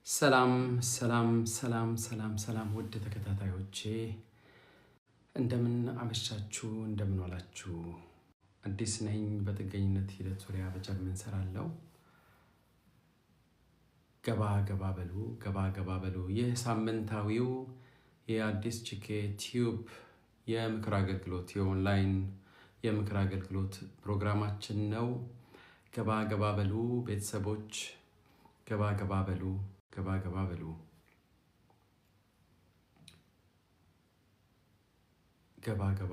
ሰላም ሰላም ሰላም ሰላም ሰላም ውድ ተከታታዮቼ እንደምን አመሻችሁ እንደምን ዋላችሁ። አዲስ ነኝ በጥገኝነት ሂደት ዙሪያ በጀርመን ሰራለሁ። ገባ በሉ ይህ ሳምንታዊው የአዲስ ቺኬ ቲዩብ የምክር አገልግሎት የኦንላይን የምክር አገልግሎት ፕሮግራማችን ነው። ገባ በሉ ቤተሰቦች ገባ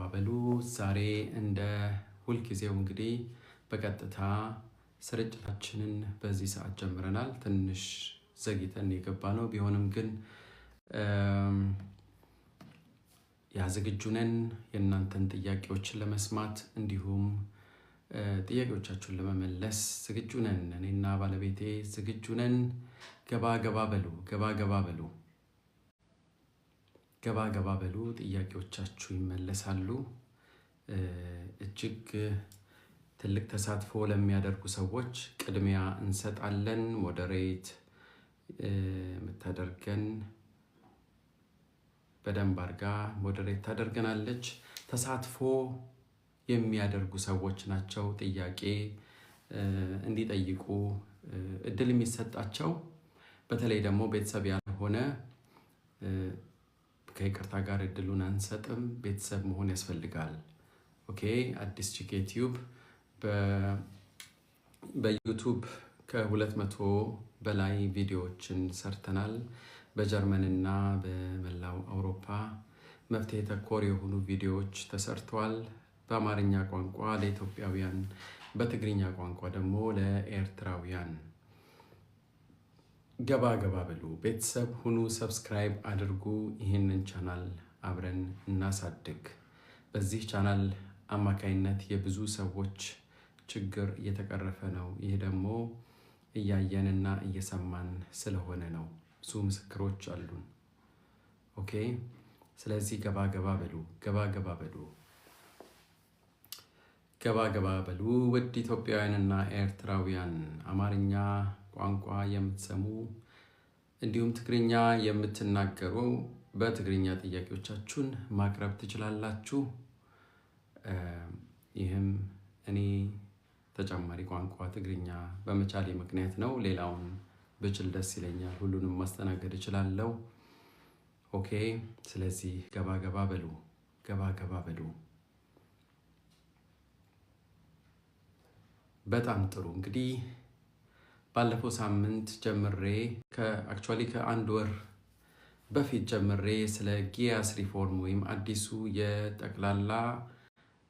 በሉ። ዛሬ እንደ ሁልጊዜው እንግዲህ በቀጥታ ስርጭታችንን በዚህ ሰዓት ጀምረናል። ትንሽ ዘግይተን የገባነው ቢሆንም ግን ዝግጁ ነን የእናንተን ጥያቄዎችን ለመስማት እንዲሁም ጥያቄዎቻችሁን ለመመለስ ዝግጁ ነን። እኔና ባለቤቴ ዝግጁ ነን። ገባ በሉ ጥያቄዎቻችሁ ይመለሳሉ። እጅግ ትልቅ ተሳትፎ ለሚያደርጉ ሰዎች ቅድሚያ እንሰጣለን። ሞዴሬት የምታደርገን በደንብ አድርጋ ሞዴሬት ታደርገናለች። ተሳትፎ የሚያደርጉ ሰዎች ናቸው ጥያቄ እንዲጠይቁ እድል የሚሰጣቸው። በተለይ ደግሞ ቤተሰብ ያልሆነ ከይቅርታ ጋር እድሉን አንሰጥም። ቤተሰብ መሆን ያስፈልጋል። ኦኬ። አዲስ ቺኬ ቲዩብ በዩቱብ ከ200 በላይ ቪዲዮዎችን ሰርተናል። በጀርመንና በመላው አውሮፓ መፍትሄ ተኮር የሆኑ ቪዲዮዎች ተሰርተዋል። በአማርኛ ቋንቋ ለኢትዮጵያውያን፣ በትግርኛ ቋንቋ ደግሞ ለኤርትራውያን። ገባ በሉ ቤተሰብ ሁኑ። ሰብስክራይብ አድርጉ። ይህንን ቻናል አብረን እናሳድግ። በዚህ ቻናል አማካይነት የብዙ ሰዎች ችግር እየተቀረፈ ነው። ይህ ደግሞ እያየንና እየሰማን ስለሆነ ነው። ብዙ ምስክሮች አሉን። ኦኬ። ስለዚህ ገባ በሉ ውድ ኢትዮጵያውያንና ኤርትራውያን፣ አማርኛ ቋንቋ የምትሰሙ እንዲሁም ትግርኛ የምትናገሩ በትግርኛ ጥያቄዎቻችሁን ማቅረብ ትችላላችሁ። ይህም እኔ ተጨማሪ ቋንቋ ትግርኛ በመቻሌ ምክንያት ነው። ሌላውን ብችል ደስ ይለኛል። ሁሉንም ማስተናገድ እችላለሁ። ኦኬ። ስለዚህ ገባ በሉ። በጣም ጥሩ። እንግዲህ ባለፈው ሳምንት ጀምሬ ከአንድ ወር በፊት ጀምሬ ስለ ጊያስ ሪፎርም ወይም አዲሱ የጠቅላላ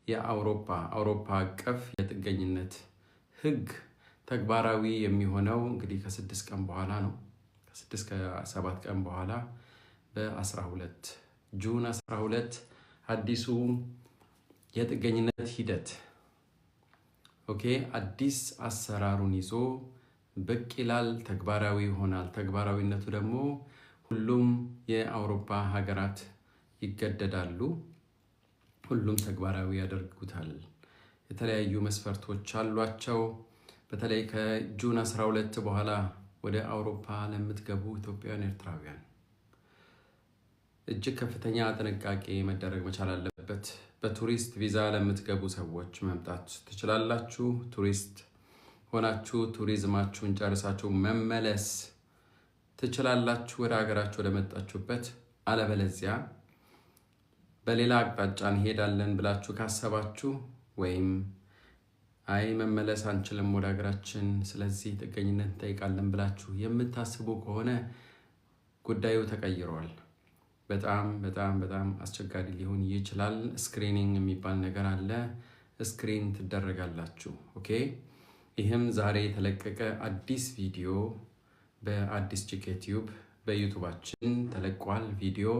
የአውሮፓ አቀፍ የጥገኝነት ሕግ ተግባራዊ የሚሆነው እንግዲህ ከ6 ቀን በኋላ ነው። ከ6 ከ7 ቀን በኋላ በ12 ጁን 12 አዲሱ የጥገኝነት ሂደት አዲስ አሰራሩን ይዞ ብቅ ይላል። ተግባራዊ ይሆናል። ተግባራዊነቱ ደግሞ ሁሉም የአውሮፓ ሀገራት ይገደዳሉ። ሁሉም ተግባራዊ ያደርጉታል። የተለያዩ መስፈርቶች አሏቸው። በተለይ ከጁን 12 በኋላ ወደ አውሮፓ ለምትገቡ ኢትዮጵያውያን፣ ኤርትራውያን እጅግ ከፍተኛ ጥንቃቄ መደረግ መቻል አለበት። በቱሪስት ቪዛ ለምትገቡ ሰዎች መምጣት ትችላላችሁ። ቱሪስት ሆናችሁ ቱሪዝማችሁን ጨርሳችሁ መመለስ ትችላላችሁ ወደ ሀገራችሁ ለመጣችሁበት። አለበለዚያ በሌላ አቅጣጫ እንሄዳለን ብላችሁ ካሰባችሁ ወይም መመለስ አንችልም ወደ ሀገራችን፣ ስለዚህ ጥገኝነት እንጠይቃለን ብላችሁ የምታስቡ ከሆነ ጉዳዩ ተቀይሯል። በጣም አስቸጋሪ ሊሆን ይችላል። ስክሪኒንግ የሚባል ነገር አለ። ስክሪን ትደረጋላችሁ። ኦኬ። ይህም ዛሬ የተለቀቀ አዲስ ቪዲዮ በአዲስ ቺኬ ቲዩብ በዩቱባችን ተለቋል። ቪዲዮ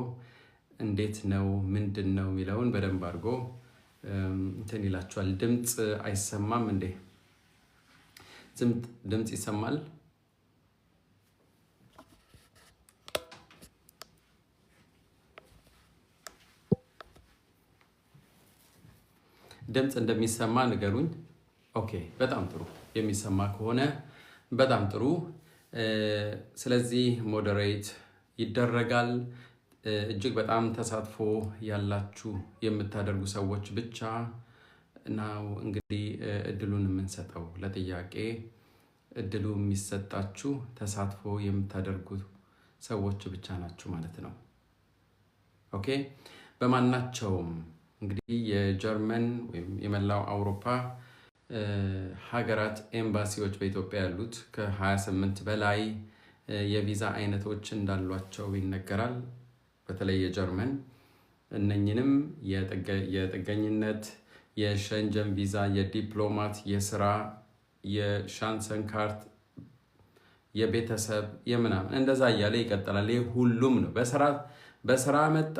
እንዴት ነው ምንድን ነው የሚለውን በደንብ አድርጎ እንትን ይላችኋል። ድምፅ አይሰማም እንዴ? ድምፅ ይሰማል? ድምፅ እንደሚሰማ ንገሩኝ። ኦኬ፣ በጣም ጥሩ። የሚሰማ ከሆነ በጣም ጥሩ። ስለዚህ ሞዴሬት ይደረጋል። እጅግ በጣም ተሳትፎ ያላችሁ የምታደርጉ ሰዎች ብቻ ነው እንግዲህ እድሉን የምንሰጠው። ለጥያቄ እድሉ የሚሰጣችሁ ተሳትፎ የምታደርጉ ሰዎች ብቻ ናችሁ ማለት ነው። ኦኬ። በማናቸውም እንግዲህ የጀርመን ወይም የመላው አውሮፓ ሀገራት ኤምባሲዎች በኢትዮጵያ ያሉት ከ28 በላይ የቪዛ አይነቶች እንዳሏቸው ይነገራል። በተለይ የጀርመን እነኝንም የጥገኝነት፣ የሸንጀን ቪዛ፣ የዲፕሎማት፣ የስራ፣ የሻንሰን ካርት፣ የቤተሰብ፣ የምናምን እንደዛ እያለ ይቀጥላል። ይህ ሁሉም ነው። በስራ መጣ፣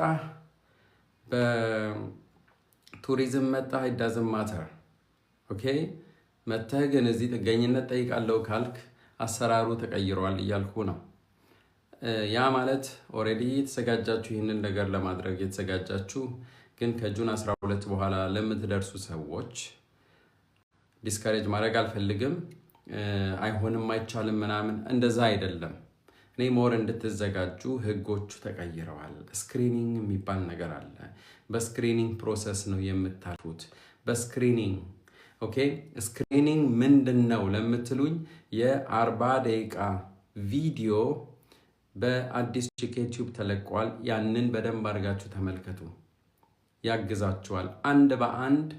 በቱሪዝም መጣ፣ ዳዝንት ማተር። ኦኬ። መተህ ግን እዚህ ጥገኝነት ጠይቃለሁ ካልክ አሰራሩ ተቀይሯል እያልኩ ነው። ያ ማለት ኦልሬዲ የተዘጋጃችሁ ይህንን ነገር ለማድረግ የተዘጋጃችሁ ግን ከጁን 12 በኋላ ለምትደርሱ ሰዎች ዲስካሬጅ ማድረግ አልፈልግም። አይሆንም፣ አይቻልም ምናምን እንደዛ አይደለም። እኔ ሞር እንድትዘጋጁ ህጎቹ ተቀይረዋል። ስክሪኒንግ የሚባል ነገር አለ። በስክሪኒንግ ፕሮሰስ ነው የምታልፉት። በስክሪኒንግ ኦኬ። ስክሪኒንግ ምንድን ነው ለምትሉኝ የ40 ደቂቃ ቪዲዮ በአዲስ ጂኬ ቲዩብ ተለቋል። ያንን በደንብ አድርጋችሁ ተመልከቱ፣ ያግዛችኋል። አንድ በአንድ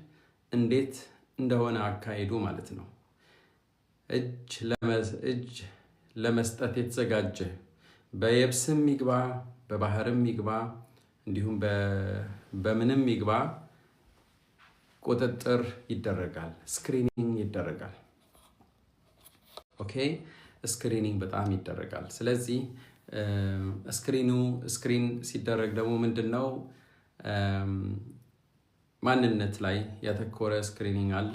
እንዴት እንደሆነ አካሄዱ ማለት ነው። እጅ ለመስጠት የተዘጋጀ በየብስም ይግባ በባህርም ይግባ እንዲሁም በምንም ይግባ ቁጥጥር ይደረጋል፣ ስክሪኒንግ ይደረጋል። ኦኬ። ስክሪኒንግ በጣም ይደረጋል። ስለዚህ ስክሪን ሲደረግ ደግሞ ምንድነው ማንነት ላይ ያተኮረ ስክሪኒንግ አለ።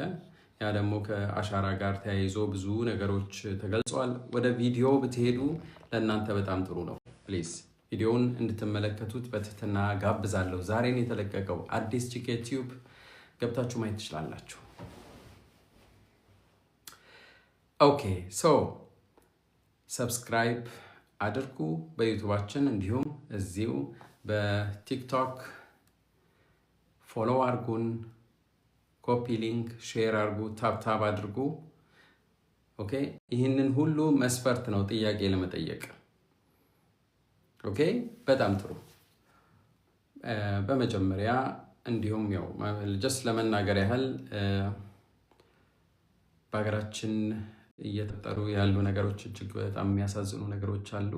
ያ ደግሞ ከአሻራ ጋር ተያይዞ ብዙ ነገሮች ተገልጿል። ወደ ቪዲዮ ብትሄዱ ለእናንተ በጣም ጥሩ ነው። ፕሊዝ ቪዲዮውን እንድትመለከቱት በትህትና ጋብዛለሁ። ዛሬን የተለቀቀው አዲስ ጂኬ ቲዩብ ገብታችሁ ማየት ትችላላችሁ። ኦኬ። ሶ ሰብስክራይብ አድርጉ በዩቲዩባችን፣ እንዲሁም እዚሁ በቲክቶክ ፎሎ አድርጉን፣ ኮፒ ሊንክ ሼር አድርጉ፣ ታብታብ አድርጉ። ኦኬ። ይህንን ሁሉ መስፈርት ነው ጥያቄ ለመጠየቅ። ኦኬ። በጣም ጥሩ። በመጀመሪያ እንዲሁም ያው ጀስት ለመናገር ያህል በሀገራችን እየተፈጠሩ ያሉ ነገሮች እጅግ በጣም የሚያሳዝኑ ነገሮች አሉ።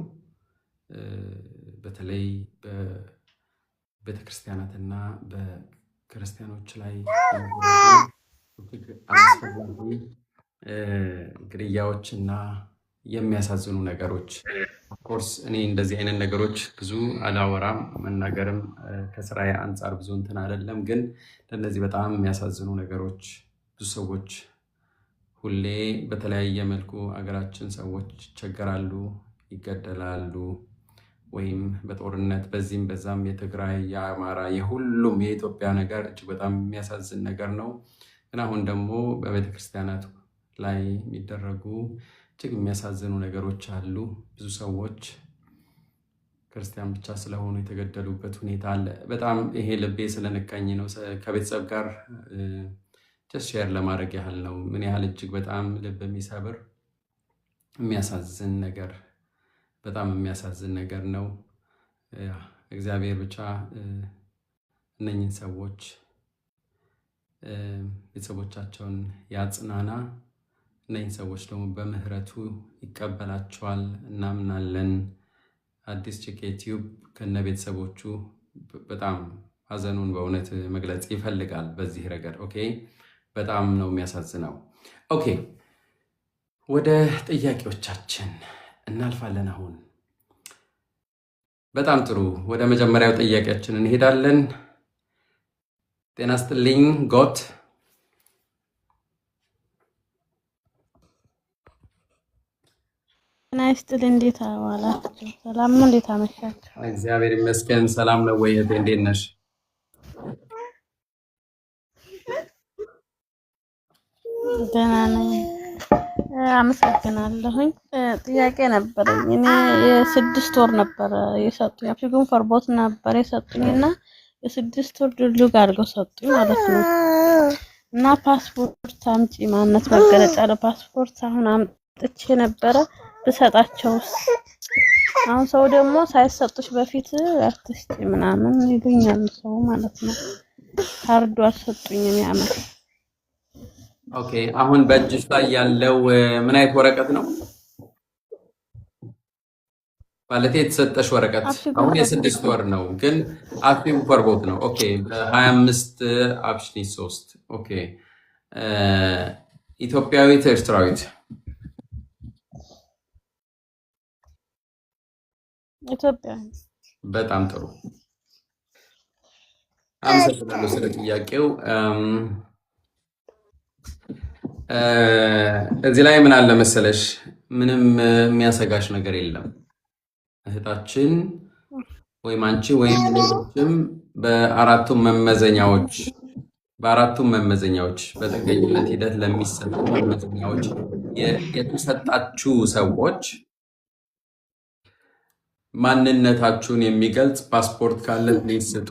በተለይ በቤተክርስቲያናትና በክርስቲያኖች ላይ አስፈላጊ ግድያዎችና የሚያሳዝኑ ነገሮች። ኦፍኮርስ እኔ እንደዚህ አይነት ነገሮች ብዙ አላወራም፣ መናገርም ከስራዬ አንጻር ብዙ እንትን አይደለም። ግን ለእነዚህ በጣም የሚያሳዝኑ ነገሮች ብዙ ሰዎች ሁሌ በተለያየ መልኩ አገራችን ሰዎች ይቸገራሉ፣ ይገደላሉ፣ ወይም በጦርነት በዚህም በዛም የትግራይ፣ የአማራ፣ የሁሉም የኢትዮጵያ ነገር እጅግ በጣም የሚያሳዝን ነገር ነው። ግን አሁን ደግሞ በቤተክርስቲያናት ላይ የሚደረጉ እጅግ የሚያሳዝኑ ነገሮች አሉ። ብዙ ሰዎች ክርስቲያን ብቻ ስለሆኑ የተገደሉበት ሁኔታ አለ። በጣም ይሄ ልቤ ስለነካኝ ነው ከቤተሰብ ጋር ጀስት ሼር ለማድረግ ያህል ነው። ምን ያህል እጅግ በጣም ልብ የሚሰብር የሚያሳዝን ነገር፣ በጣም የሚያሳዝን ነገር ነው። እግዚአብሔር ብቻ እነኝህን ሰዎች ቤተሰቦቻቸውን ያጽናና። እነኝህን ሰዎች ደግሞ በምህረቱ ይቀበላቸዋል እናምናለን። አዲስ ጂኬ ቲዩብ ከነ ቤተሰቦቹ በጣም ሀዘኑን በእውነት መግለጽ ይፈልጋል በዚህ ረገድ። ኦኬ። በጣም ነው የሚያሳዝነው። ኦኬ። ወደ ጥያቄዎቻችን እናልፋለን አሁን። በጣም ጥሩ። ወደ መጀመሪያው ጥያቄያችን እንሄዳለን። ጤና ይስጥልኝ ጎት። ጤና ይስጥልኝ። እንዴት ዋላችሁ? ሰላም ነው? እንዴት አመሻችሁ? እግዚአብሔር ይመስገን። ሰላም ነው ወይ እህቴ? እንዴት ነሽ? ደህና ነኝ። አመሰግናለሁኝ። ጥያቄ ነበረኝ። እኔ የስድስት ወር ነበረ የሰጡኝ አፕሊኬሽን ፈርቦት ነበር የሰጡኝና የስድስት ወር ድልድግ አድርገው ሰጡኝ ማለት ነው። እና ፓስፖርት አምጪ ማንነት መገለጫ ለፓስፖርት አሁን አምጥቼ ነበረ ብሰጣቸውስ? አሁን ሰው ደግሞ ሳይሰጡሽ በፊት አትስጪ ምናምን ይሉኛል ሰው ማለት ነው። ካርዱ አልሰጡኝም ያመት። ኦኬ አሁን በእጅሽ ላይ ያለው ምን አይነት ወረቀት ነው? ማለት የተሰጠሽ ወረቀት አሁን የስድስት ወር ነው፣ ግን አክቲቭ ፈርቦት ነው። ኦኬ በ25 አፕሽኒ 3 ኦኬ ኢትዮጵያዊት ኤርትራዊት? ኢትዮጵያ። በጣም ጥሩ አመሰግናለሁ ስለ ጥያቄው። እዚህ ላይ ምን አለ መሰለሽ፣ ምንም የሚያሰጋሽ ነገር የለም። እህታችን ወይም አንቺ ወይም ሌሎችም በአራቱም መመዘኛዎች በጥገኝነት ሂደት ለሚሰጡ መመዘኛዎች የተሰጣችሁ ሰዎች ማንነታችሁን የሚገልጽ ፓስፖርት ካለ ፕሊዝ ስጡ።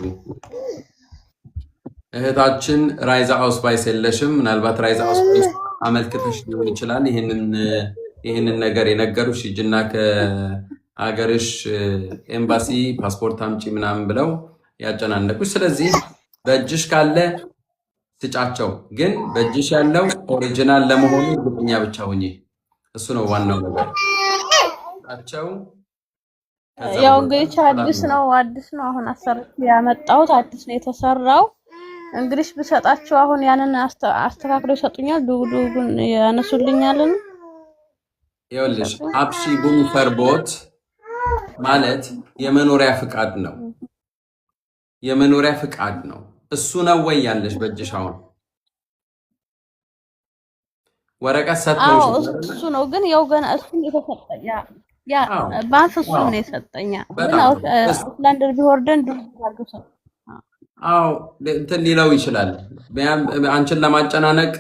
እህታችን ራይዛ አውስባይስ የለሽም። ምናልባት ራይዛ አውስባይስ አመልክተሽ ሊሆን ይችላል ይህንን ነገር የነገሩሽ ሂጂና ከሀገርሽ ኤምባሲ ፓስፖርት አምጪ ምናምን ብለው ያጨናነቁሽ። ስለዚህ በእጅሽ ካለ ስጫቸው፣ ግን በእጅሽ ያለው ኦሪጂናል ለመሆኑ እርግጠኛ ብቻ ሁኚ። እሱ ነው ዋናው ነገር። ስጫቸው። ያው እንግዲህ አዲስ ነው አሁን አሰርቼ ያመጣሁት አዲስ ነው የተሰራው። እንግዲህ ብሰጣቸው አሁን ያንን አስተካክለው ይሰጡኛል፣ ዱጉን ያነሱልኛል። ይኸውልሽ አፕሺ ቡም ፈርቦት ማለት የመኖሪያ ፍቃድ ነው። የመኖሪያ ፍቃድ ነው። እሱ ነው ወይ ያለሽ በእጅሽ? አሁን ወረቀት ሰጥተውሽ? እሱ ነው ግን ያው ገና እሱን የተሰጠኝ ያ ባንክ እሱ ነው የሰጠኛ። ግን አውትላንደር ቢወርደን ዱጉ አው እንትን ሊለው ይችላል። አንቺን ለማጨናነቅ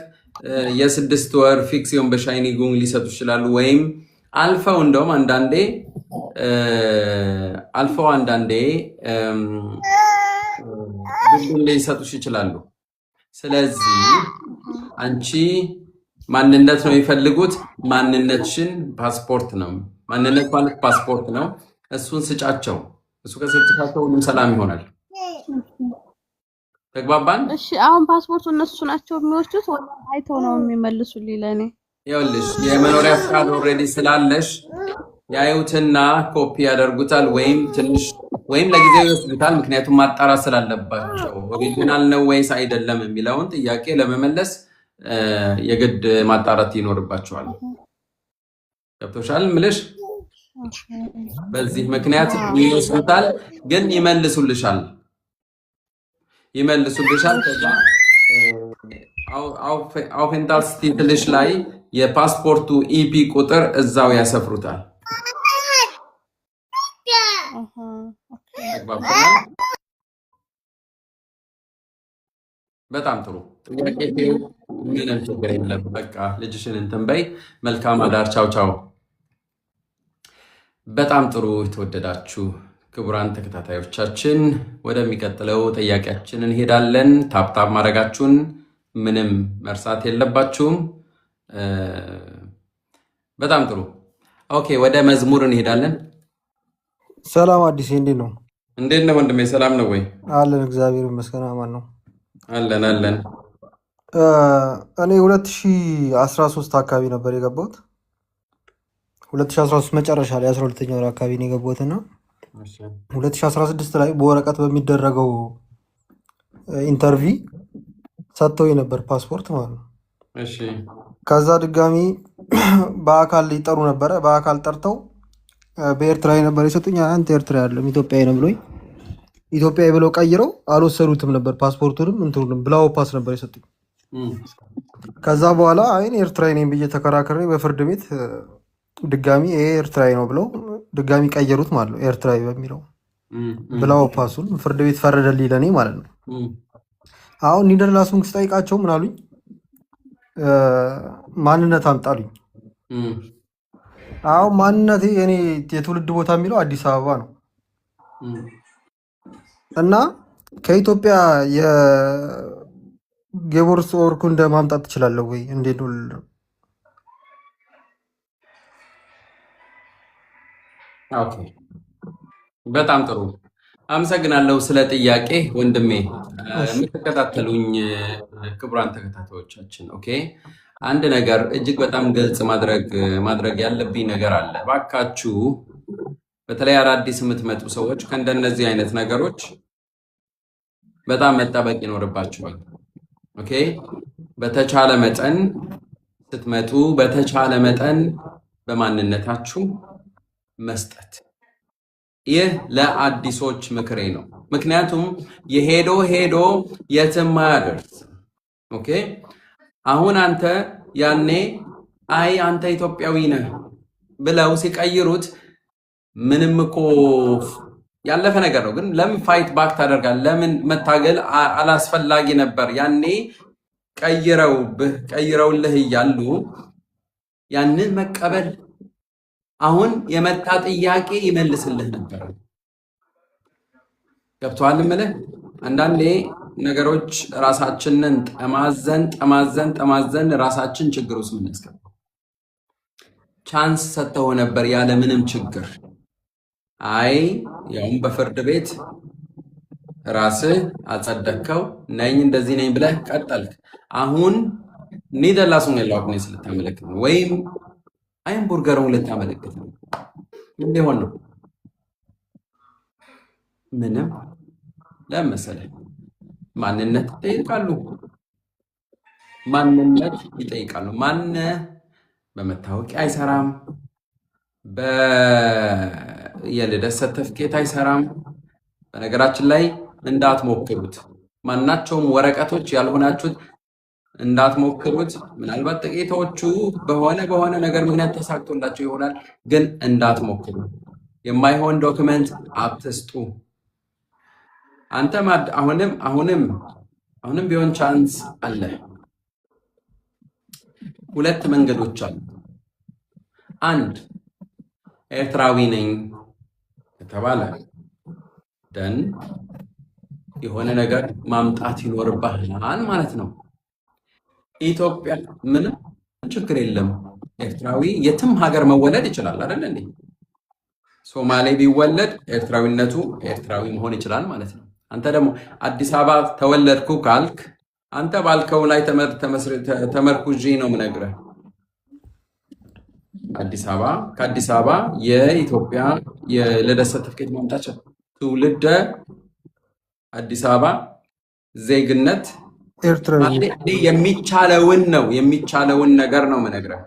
የስድስት ወር ፊክሲዮን በሻይኒ ጉንግ ሊሰጡ ይችላሉ። ወይም አልፈው እንደውም አንዳንዴ ጉንግ ሊሰጡሽ ይችላሉ። ስለዚህ አንቺ ማንነት ነው የሚፈልጉት። ማንነትሽን ፓስፖርት ነው። ማንነት ማለት ፓስፖርት ነው። እሱን ስጫቸው። እሱ ከሰጥቻቸው ሁሉም ሰላም ይሆናል። ተግባባን? እሺ አሁን ፓስፖርቱ እነሱ ናቸው የሚወስዱት ወይ አይተው ነው የሚመልሱልኝ ለኔ? ይኸውልሽ የመኖሪያ ፍቃድ ኦልሬዲ ስላለሽ ያዩትና ኮፒ ያደርጉታል፣ ወይም ለጊዜው ይወስዱታል። ምክንያቱም ማጣራት ስላለባቸው ኦሪጂናል ነው ወይስ አይደለም የሚለውን ጥያቄ ለመመለስ የግድ ማጣራት ይኖርባቸዋል። ገብቶሻል ምልሽ? በዚህ ምክንያት ይወስዱታል፣ ግን ይመልሱልሻል። ከዛ አውፌንታስቲትልሽ ላይ የፓስፖርቱ ኢፒ ቁጥር እዛው ያሰፍሩታል። በጣም ጥሩ ጥያቄ። ምንም ችግር የለም። በቃ ልጅሽን እንትን በይ። መልካም አዳር። ቻው ቻው። በጣም ጥሩ የተወደዳችሁ ክቡራን ተከታታዮቻችን ወደሚቀጥለው ጥያቄያችን እንሄዳለን። ታፕታፕ ማድረጋችሁን ምንም መርሳት የለባችሁም። በጣም ጥሩ ኦኬ፣ ወደ መዝሙር እንሄዳለን። ሰላም አዲስ፣ እንዴት ነው? እንዴት ነው ወንድሜ? ሰላም ነው ወይ? አለን፣ እግዚአብሔር ይመስገን። አማን ነው አለን። እኔ 2013 አካባቢ ነበር የገባሁት። 2013 መጨረሻ ላይ 12ኛ ወር አካባቢ ነው የገባሁትና 2016 ላይ በወረቀት በሚደረገው ኢንተርቪ ሰጥተው የነበር ፓስፖርት ማለት ነው። ከዛ ድጋሚ በአካል ሊጠሩ ነበረ። በአካል ጠርተው በኤርትራዊ ነበር የሰጡኝ። አንተ ኤርትራ ያለም ኢትዮጵያዊ ነው ብሎኝ ኢትዮጵያዊ ብለው ቀይረው አልወሰዱትም ነበር። ፓስፖርቱንም እንትኑንም ብላው ፓስ ነበር የሰጡኝ። ከዛ በኋላ አይን ኤርትራዊ ነኝ ብዬ ተከራክሬ በፍርድ ቤት ድጋሚ ይሄ ኤርትራዊ ነው ብለው ድጋሚ ቀየሩት ማለት ነው። ኤርትራዊ በሚለው ብላው ፓሱን ፍርድ ቤት ፈረደልኝ ለኔ ማለት ነው። አሁን ኒደርላንድስ ስጠይቃቸው ምን አሉኝ? ማንነት አምጣሉኝ። አሁን ማንነቴ እኔ የትውልድ ቦታ የሚለው አዲስ አበባ ነው እና ከኢትዮጵያ የጌቦርስ ኦርኩንደ ማምጣት ትችላለህ ወይ? እንዴት ነው? ኦኬ፣ በጣም ጥሩ አመሰግናለሁ ስለ ጥያቄ ወንድሜ። የምትከታተሉኝ ክቡራን ተከታታዮቻችን፣ ኦኬ፣ አንድ ነገር እጅግ በጣም ግልጽ ማድረግ ያለብኝ ነገር አለ። እባካችሁ በተለይ አዳዲስ የምትመጡ ሰዎች ከእንደነዚህ አይነት ነገሮች በጣም መጠበቅ ይኖርባችኋል። ኦኬ፣ በተቻለ መጠን ስትመጡ በተቻለ መጠን በማንነታችሁ መስጠት። ይህ ለአዲሶች ምክሬ ነው። ምክንያቱም የሄዶ የትም አያደርስ። ኦኬ፣ አሁን አንተ ያኔ አይ አንተ ኢትዮጵያዊ ነህ ብለው ሲቀይሩት ምንም እኮ ያለፈ ነገር ነው። ግን ለምን ፋይት ባክ ታደርጋለህ? ለምን መታገል አላስፈላጊ ነበር? ያኔ ቀይረውልህ እያሉ ያንን መቀበል አሁን የመጣ ጥያቄ ይመልስልህ ነበር። ገብቶሃል እምልህ? አንዳንዴ ነገሮች ራሳችንን ጠማዘን ራሳችን ችግር ውስጥ የምናስገባው። ቻንስ ሰጥተው ነበር ያለምንም ችግር። አይ ያውም በፍርድ ቤት ራስህ አጸደቅከው ነኝ እንደዚህ ነኝ ብለህ ቀጠልክ። አሁን ኒደላሱን የላውቅኔ ልታመለክት ነው ወይም አይም ቡርገሩን ልታመለክት ነው። ምን ሊሆን ነው? ምንም። ለምን መሰለህ? ማንነት ይጠይቃሉ። ማን በመታወቂያ አይሰራም፣ የልደት ሰርተፍኬት አይሰራም። በነገራችን ላይ እንዳትሞክሩት፣ ማናቸውም ወረቀቶች ያልሆናችሁት እንዳትሞክሩት። ምናልባት ጥቂቶቹ በሆነ ነገር ምክንያት ተሳክቶላቸው ይሆናል፣ ግን እንዳትሞክሩ። የማይሆን ዶክመንት አትስጡ። አንተ አሁንም ቢሆን ቻንስ አለ። ሁለት መንገዶች አሉ። አንድ ኤርትራዊ ነኝ ከተባለ ደን የሆነ ነገር ማምጣት ይኖርብሃል ማለት ነው። ኢትዮጵያ ምንም ችግር የለም። ኤርትራዊ የትም ሀገር መወለድ ይችላል አይደል እንዴ? ሶማሌ ቢወለድ ኤርትራዊነቱ ኤርትራዊ መሆን ይችላል ማለት ነው። አንተ ደግሞ አዲስ አበባ ተወለድኩ ካልክ አንተ ባልከው ላይ ተመርኩዤ ነው የምነግርህ። ከአዲስ አበባ የኢትዮጵያ የልደት ሰርተፍኬት ማምጣት ትውልደ አዲስ አበባ ዜግነት የሚቻለውን ነገር ነው የምነግርህ።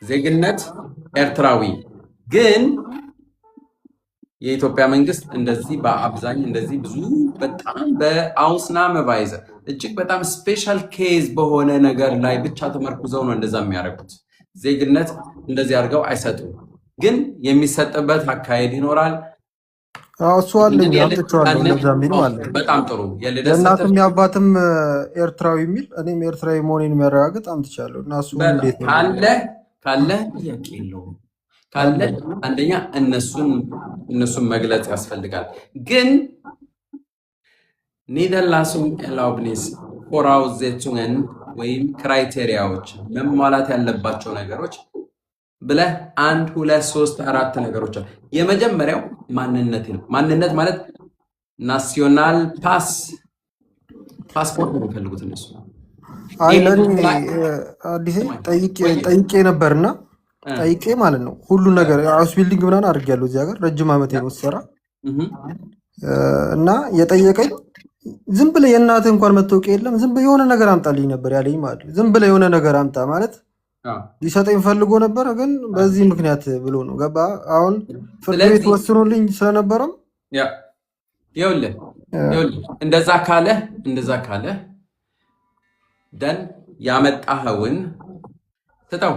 ዜግነት ኤርትራዊ ግን የኢትዮጵያ መንግስት እንደዚህ በአብዛኛው እንደዚህ ብዙ በጣም በአውስናመቫይዘ እጅግ በጣም ስፔሻል ኬዝ በሆነ ነገር ላይ ብቻ ተመርኩዘው ነው እንደዛ የሚያደርጉት። ዜግነት እንደዚህ አድርገው አይሰጡም፣ ግን የሚሰጥበት አካሄድ ይኖራል። እሱ አለኝ አምጥቼዋለሁ። እንደዛ የሚል ማለት ነው። በጣም ጥሩ። የእናትም የአባትም ኤርትራዊ የሚል እኔም ኤርትራዊ መሆኔን የሚያረጋግጥ አምጥቻለሁ። እና እሱ እንዴት ነው ካለ ጥያቄ የለውም። ካለ አንደኛ እነሱን መግለጽ ያስፈልጋል። ግን ኒደርላሱም ኤላውብኒስ ፎራውዜቱንን ወይም ክራይቴሪያዎች መሟላት ያለባቸው ነገሮች ብለህ 1 2 3 4 ነገሮች አሉ። የመጀመሪያው ማንነት ነው። ማንነት ማለት ናሲዮናል ፓስፖርት ነው የሚፈልጉት እነሱ። አይ ለኔ አዲስ ጠይቄ ነበርና ጠይቄ ማለት ነው ሁሉ ነገር ሃውስ ቢልዲንግ ምናምን አድርጌያለሁ እዚህ ሀገር ረጅም ዓመት ነው ስሰራ እና የጠየቀኝ ዝም ብለህ የእናትህ እንኳን መታወቂያ የለም ዝም ብለህ የሆነ ነገር አምጣልኝ ነበር ያለኝ ማለት ነው። ዝም ብለህ የሆነ ነገር አምጣ ማለት ሊሰጠኝ ፈልጎ ነበር፣ ግን በዚህ ምክንያት ብሎ ነው ገባ። አሁን ፍርድ ቤት ወስኖልኝ ስለነበረም ይኸውልህ እንደዛ ካለ ደን ያመጣኸውን ትተው።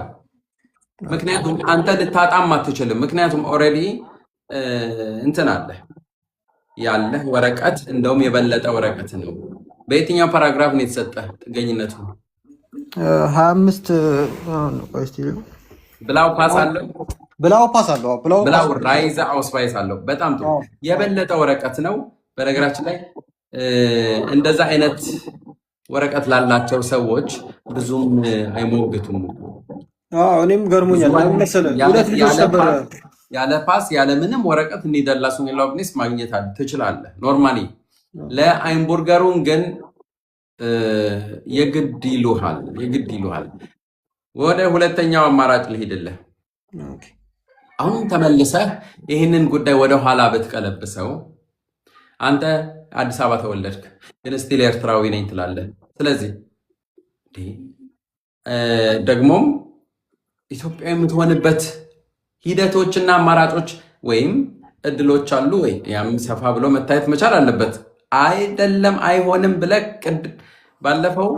ምክንያቱም አንተ ልታጣም አትችልም። ምክንያቱም ኦልሬዲ እንትን አለ ያለህ ወረቀት፣ እንደውም የበለጠ ወረቀት ነው። በየትኛው ፓራግራፍ ነው የተሰጠህ ጥገኝነቱ? 25 ብላው ፓስ አለው ብላው ፓስ አለው ብላው ራይዝ አውስቫይስ አለው። በጣም ጥሩ የበለጠ ወረቀት ነው። በነገራችን ላይ እንደዛ አይነት ወረቀት ላላቸው ሰዎች ብዙም አይሞግቱም። እኔም ገርሞኛል። ሁለት ልጆች ነበር ያለ ፓስ ያለ ምንም ወረቀት እንዲደላሱን ላውግኒስ ማግኘት ትችላለህ ኖርማሊ። ለአይምቡርገሩን ግን የግድ ይሉሃል። ወደ ሁለተኛው አማራጭ ልሂድልህ። አሁን ተመልሰህ ይህንን ጉዳይ ወደ ኋላ ብትቀለብሰው አንተ አዲስ አበባ ተወለድክ፣ ግን ስቲል ኤርትራዊ ነኝ ትላለህ። ስለዚህ ደግሞም ኢትዮጵያ የምትሆንበት ሂደቶችና አማራጮች ወይም እድሎች አሉ ወይ? ያም ሰፋ ብሎ መታየት መቻል አለበት። አይደለም አይሆንም ብለህ ባለፈው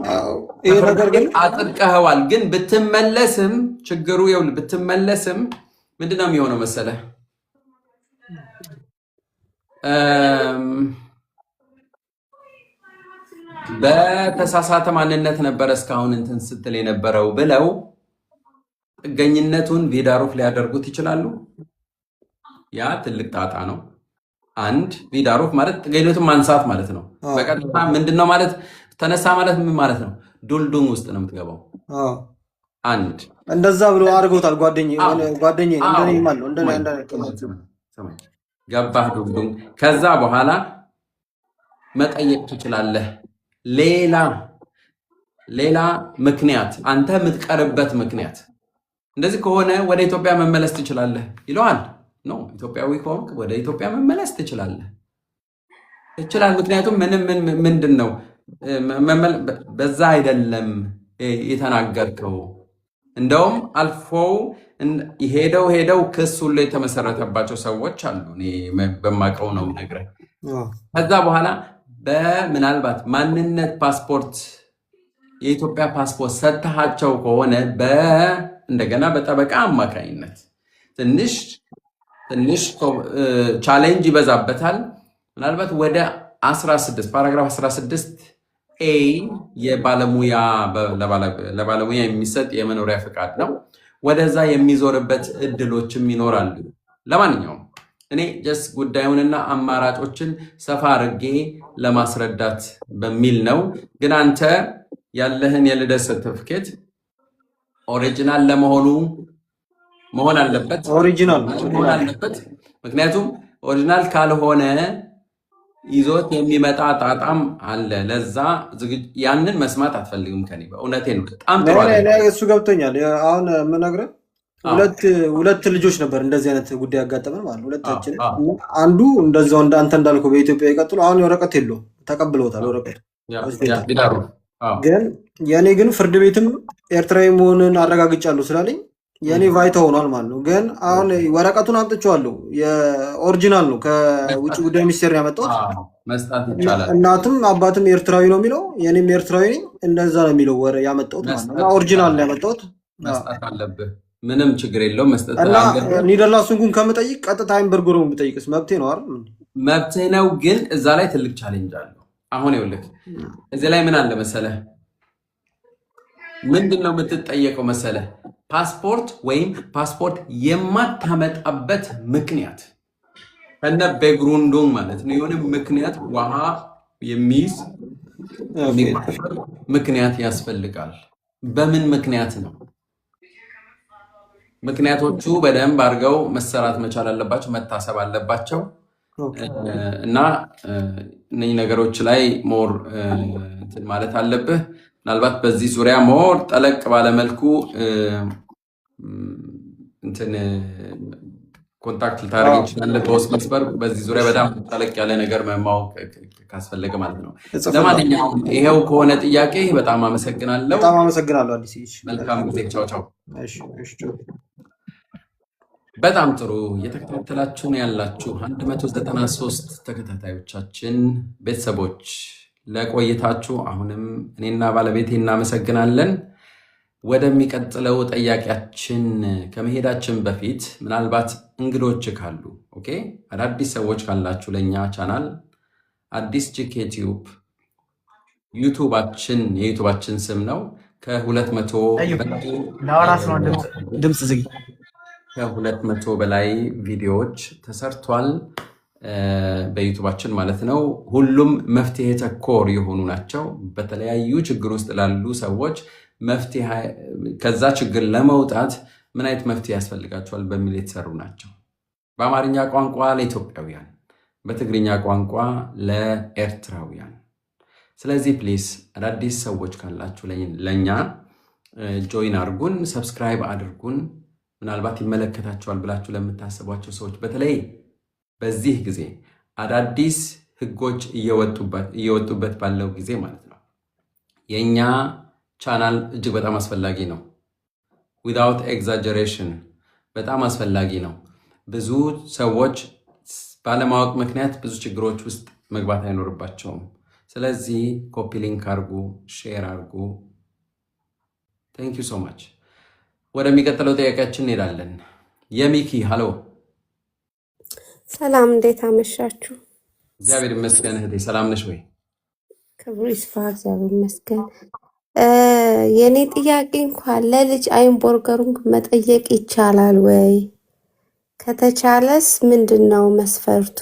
አጥብቀኸዋል። ግን ብትመለስም ችግሩ ይኸውልህ፣ ብትመለስም ምንድነው የሚሆነው መሰለህ? በተሳሳተ ማንነት ነበረ እስካሁን እንትን ስትል የነበረው ብለው ጥገኝነቱን ቪዳሩፍ ሊያደርጉት ይችላሉ። ያ ትልቅ ጣጣ ነው። አንድ ቪዳሩፍ ማለት ጥገኝነቱን ማንሳት ማለት ነው። በቀጥታ ምንድነው ማለት ተነሳ ማለት ምን ማለት ነው? ዱልዱም ውስጥ ነው የምትገባው። አንድ እንደዛ ብሎ አድርገውታል። ጓደኛዬ ገባህ ዱልዱም። ከዛ በኋላ መጠየቅ ትችላለህ። ሌላ ምክንያት አንተ የምትቀርበት ምክንያት እንደዚህ ከሆነ ወደ ኢትዮጵያ መመለስ ትችላለህ ይለዋል። ነው ኢትዮጵያዊ ከሆንክ ወደ ኢትዮጵያ መመለስ ትችላለህ ይችላል። ምክንያቱም ምንድን ነው በዛ አይደለም የተናገርከው። እንደውም አልፎው ሄደው ክስ ሁሉ የተመሰረተባቸው ሰዎች አሉ። እኔ በማውቀው ነው የምነግርህ። ከዛ በኋላ በምናልባት ማንነት ፓስፖርት የኢትዮጵያ ፓስፖርት ሰጥተሃቸው ከሆነ እንደገና በጠበቃ አማካኝነት ትንሽ ቻሌንጅ ይበዛበታል። ምናልባት ወደ 16 ፓራግራፍ 16 ኤ ለባለሙያ የሚሰጥ የመኖሪያ ፈቃድ ነው። ወደዛ የሚዞርበት እድሎችም ይኖራሉ። ለማንኛውም እኔ ጀስ ጉዳዩንና አማራጮችን ሰፋ አድርጌ ለማስረዳት በሚል ነው። ግን አንተ ያለህን የልደት ሰርቲፊኬት ኦሪጂናል መሆን አለበት። ምክንያቱም ኦሪጂናል ካልሆነ ይዞት የሚመጣ ጣጣም አለ። ለዛ ያንን መስማት አትፈልግም ከኔ። በእውነቴን ነው። በጣም ጥሩ እሱ ገብቶኛል። አሁን የምነግርህ ሁለት ልጆች ነበር እንደዚህ አይነት ጉዳይ ያጋጠመን ማለት ነው። ሁለታችን አንዱ እንደዛው አንተ እንዳልከው በኢትዮጵያ ይቀጥሉ። አሁን ወረቀት የለውም፣ ተቀብለውታል ወረቀት። ግን የኔ ግን ፍርድ ቤትም ኤርትራዊ መሆንን አረጋግጫለሁ ስላለኝ የኔ ቫይታ ሆኗል ማለት ነው። ግን አሁን ወረቀቱን አምጥቼዋለሁ። የኦሪጂናል ነው፣ ከውጭ ጉዳይ ሚኒስቴር ያመጣሁት። እናትም አባትም ኤርትራዊ ነው የሚለው፣ የኔም ኤርትራዊ ነኝ። እንደዛ ነው የሚለው ወረ ያመጣሁት ማለት ነው። ኦሪጂናል ነው ያመጣሁት። መስጠት አለብህ። ምንም ችግር የለውም መስጠት። ኒደርላንድን ግን ከምጠይቅ ቀጥታ አይምበርጎሮ ብጠይቅስ መብቴ ነው አይደል? መብትህ ነው። ግን እዛ ላይ ትልቅ ቻሌንጅ አለው። አሁን ይኸውልህ እዚህ ላይ ምን አለ መሰለህ? ምንድን ነው የምትጠየቀው መሰለህ? ፓስፖርት ወይም ፓስፖርት የማታመጣበት ምክንያት ከነ ቤግሩንዱም ማለት ነው። የሆነ ምክንያት ውሃ የሚይዝ ምክንያት ያስፈልጋል። በምን ምክንያት ነው? ምክንያቶቹ በደንብ አድርገው መሰራት መቻል አለባቸው፣ መታሰብ አለባቸው። እና እነዚህ ነገሮች ላይ ሞር እንትን ማለት አለብህ። ምናልባት በዚህ ዙሪያ ሞር ጠለቅ ባለመልኩ እንትን ኮንታክት ልታደርግ እንችላለን በውስጥ መስመር። በዚህ ዙሪያ በጣም ጠለቅ ያለ ነገር ማወቅ ካስፈለገ ማለት ነው። ለማንኛውም ይሄው ከሆነ ጥያቄ በጣም አመሰግናለሁ። በጣም አመሰግናለሁ አዲስ። መልካም ጊዜ። ቻው ቻው። በጣም ጥሩ። እየተከታተላችሁ ነው ያላችሁ 193 ተከታታዮቻችን ቤተሰቦች ለቆይታችሁ አሁንም እኔና ባለቤቴ እናመሰግናለን። ወደሚቀጥለው ጠያቂያችን ከመሄዳችን በፊት ምናልባት እንግዶች ካሉ ኦኬ፣ አዳዲስ ሰዎች ካላችሁ ለኛ ቻናል አዲስ ጂኬ ቲዩብ የዩቱባችን ስም ነው። ከ200 በላይ ቪዲዮዎች ተሰርቷል በዩቱባችን ማለት ነው። ሁሉም መፍትሄ ተኮር የሆኑ ናቸው። በተለያዩ ችግር ውስጥ ላሉ ሰዎች መፍትሄ ከዛ ችግር ለመውጣት ምን አይነት መፍትሄ ያስፈልጋቸዋል በሚል የተሰሩ ናቸው። በአማርኛ ቋንቋ ለኢትዮጵያውያን፣ በትግርኛ ቋንቋ ለኤርትራውያን። ስለዚህ ፕሊስ አዳዲስ ሰዎች ካላችሁ ለኛ ጆይን አድርጉን፣ ሰብስክራይብ አድርጉን። ምናልባት ይመለከታቸዋል ብላችሁ ለምታስቧቸው ሰዎች በተለይ በዚህ ጊዜ አዳዲስ ህጎች እየወጡበት ባለው ጊዜ ማለት ነው የኛ ቻናል እጅግ በጣም አስፈላጊ ነው። ዊዛውት ኤግዛጀሬሽን በጣም አስፈላጊ ነው። ብዙ ሰዎች ባለማወቅ ምክንያት ብዙ ችግሮች ውስጥ መግባት አይኖርባቸውም። ስለዚህ ኮፒ ሊንክ አድርጉ፣ ሼር አድርጉ። ቴንክ ዩ ሶ ማች። ወደሚቀጥለው ጥያቄያችን እንሄዳለን። የሚኪ ሃሎ። ሰላም፣ እንዴት አመሻችሁ? እግዚአብሔር ይመስገን እህቴ፣ ሰላም ነሽ ወይ? ክብሩ ይስፋ፣ እግዚአብሔር ይመስገን። የኔ ጥያቄ እንኳን ለልጅ አይንቦርገሩን መጠየቅ ይቻላል ወይ? ከተቻለስ ምንድን ነው መስፈርቱ?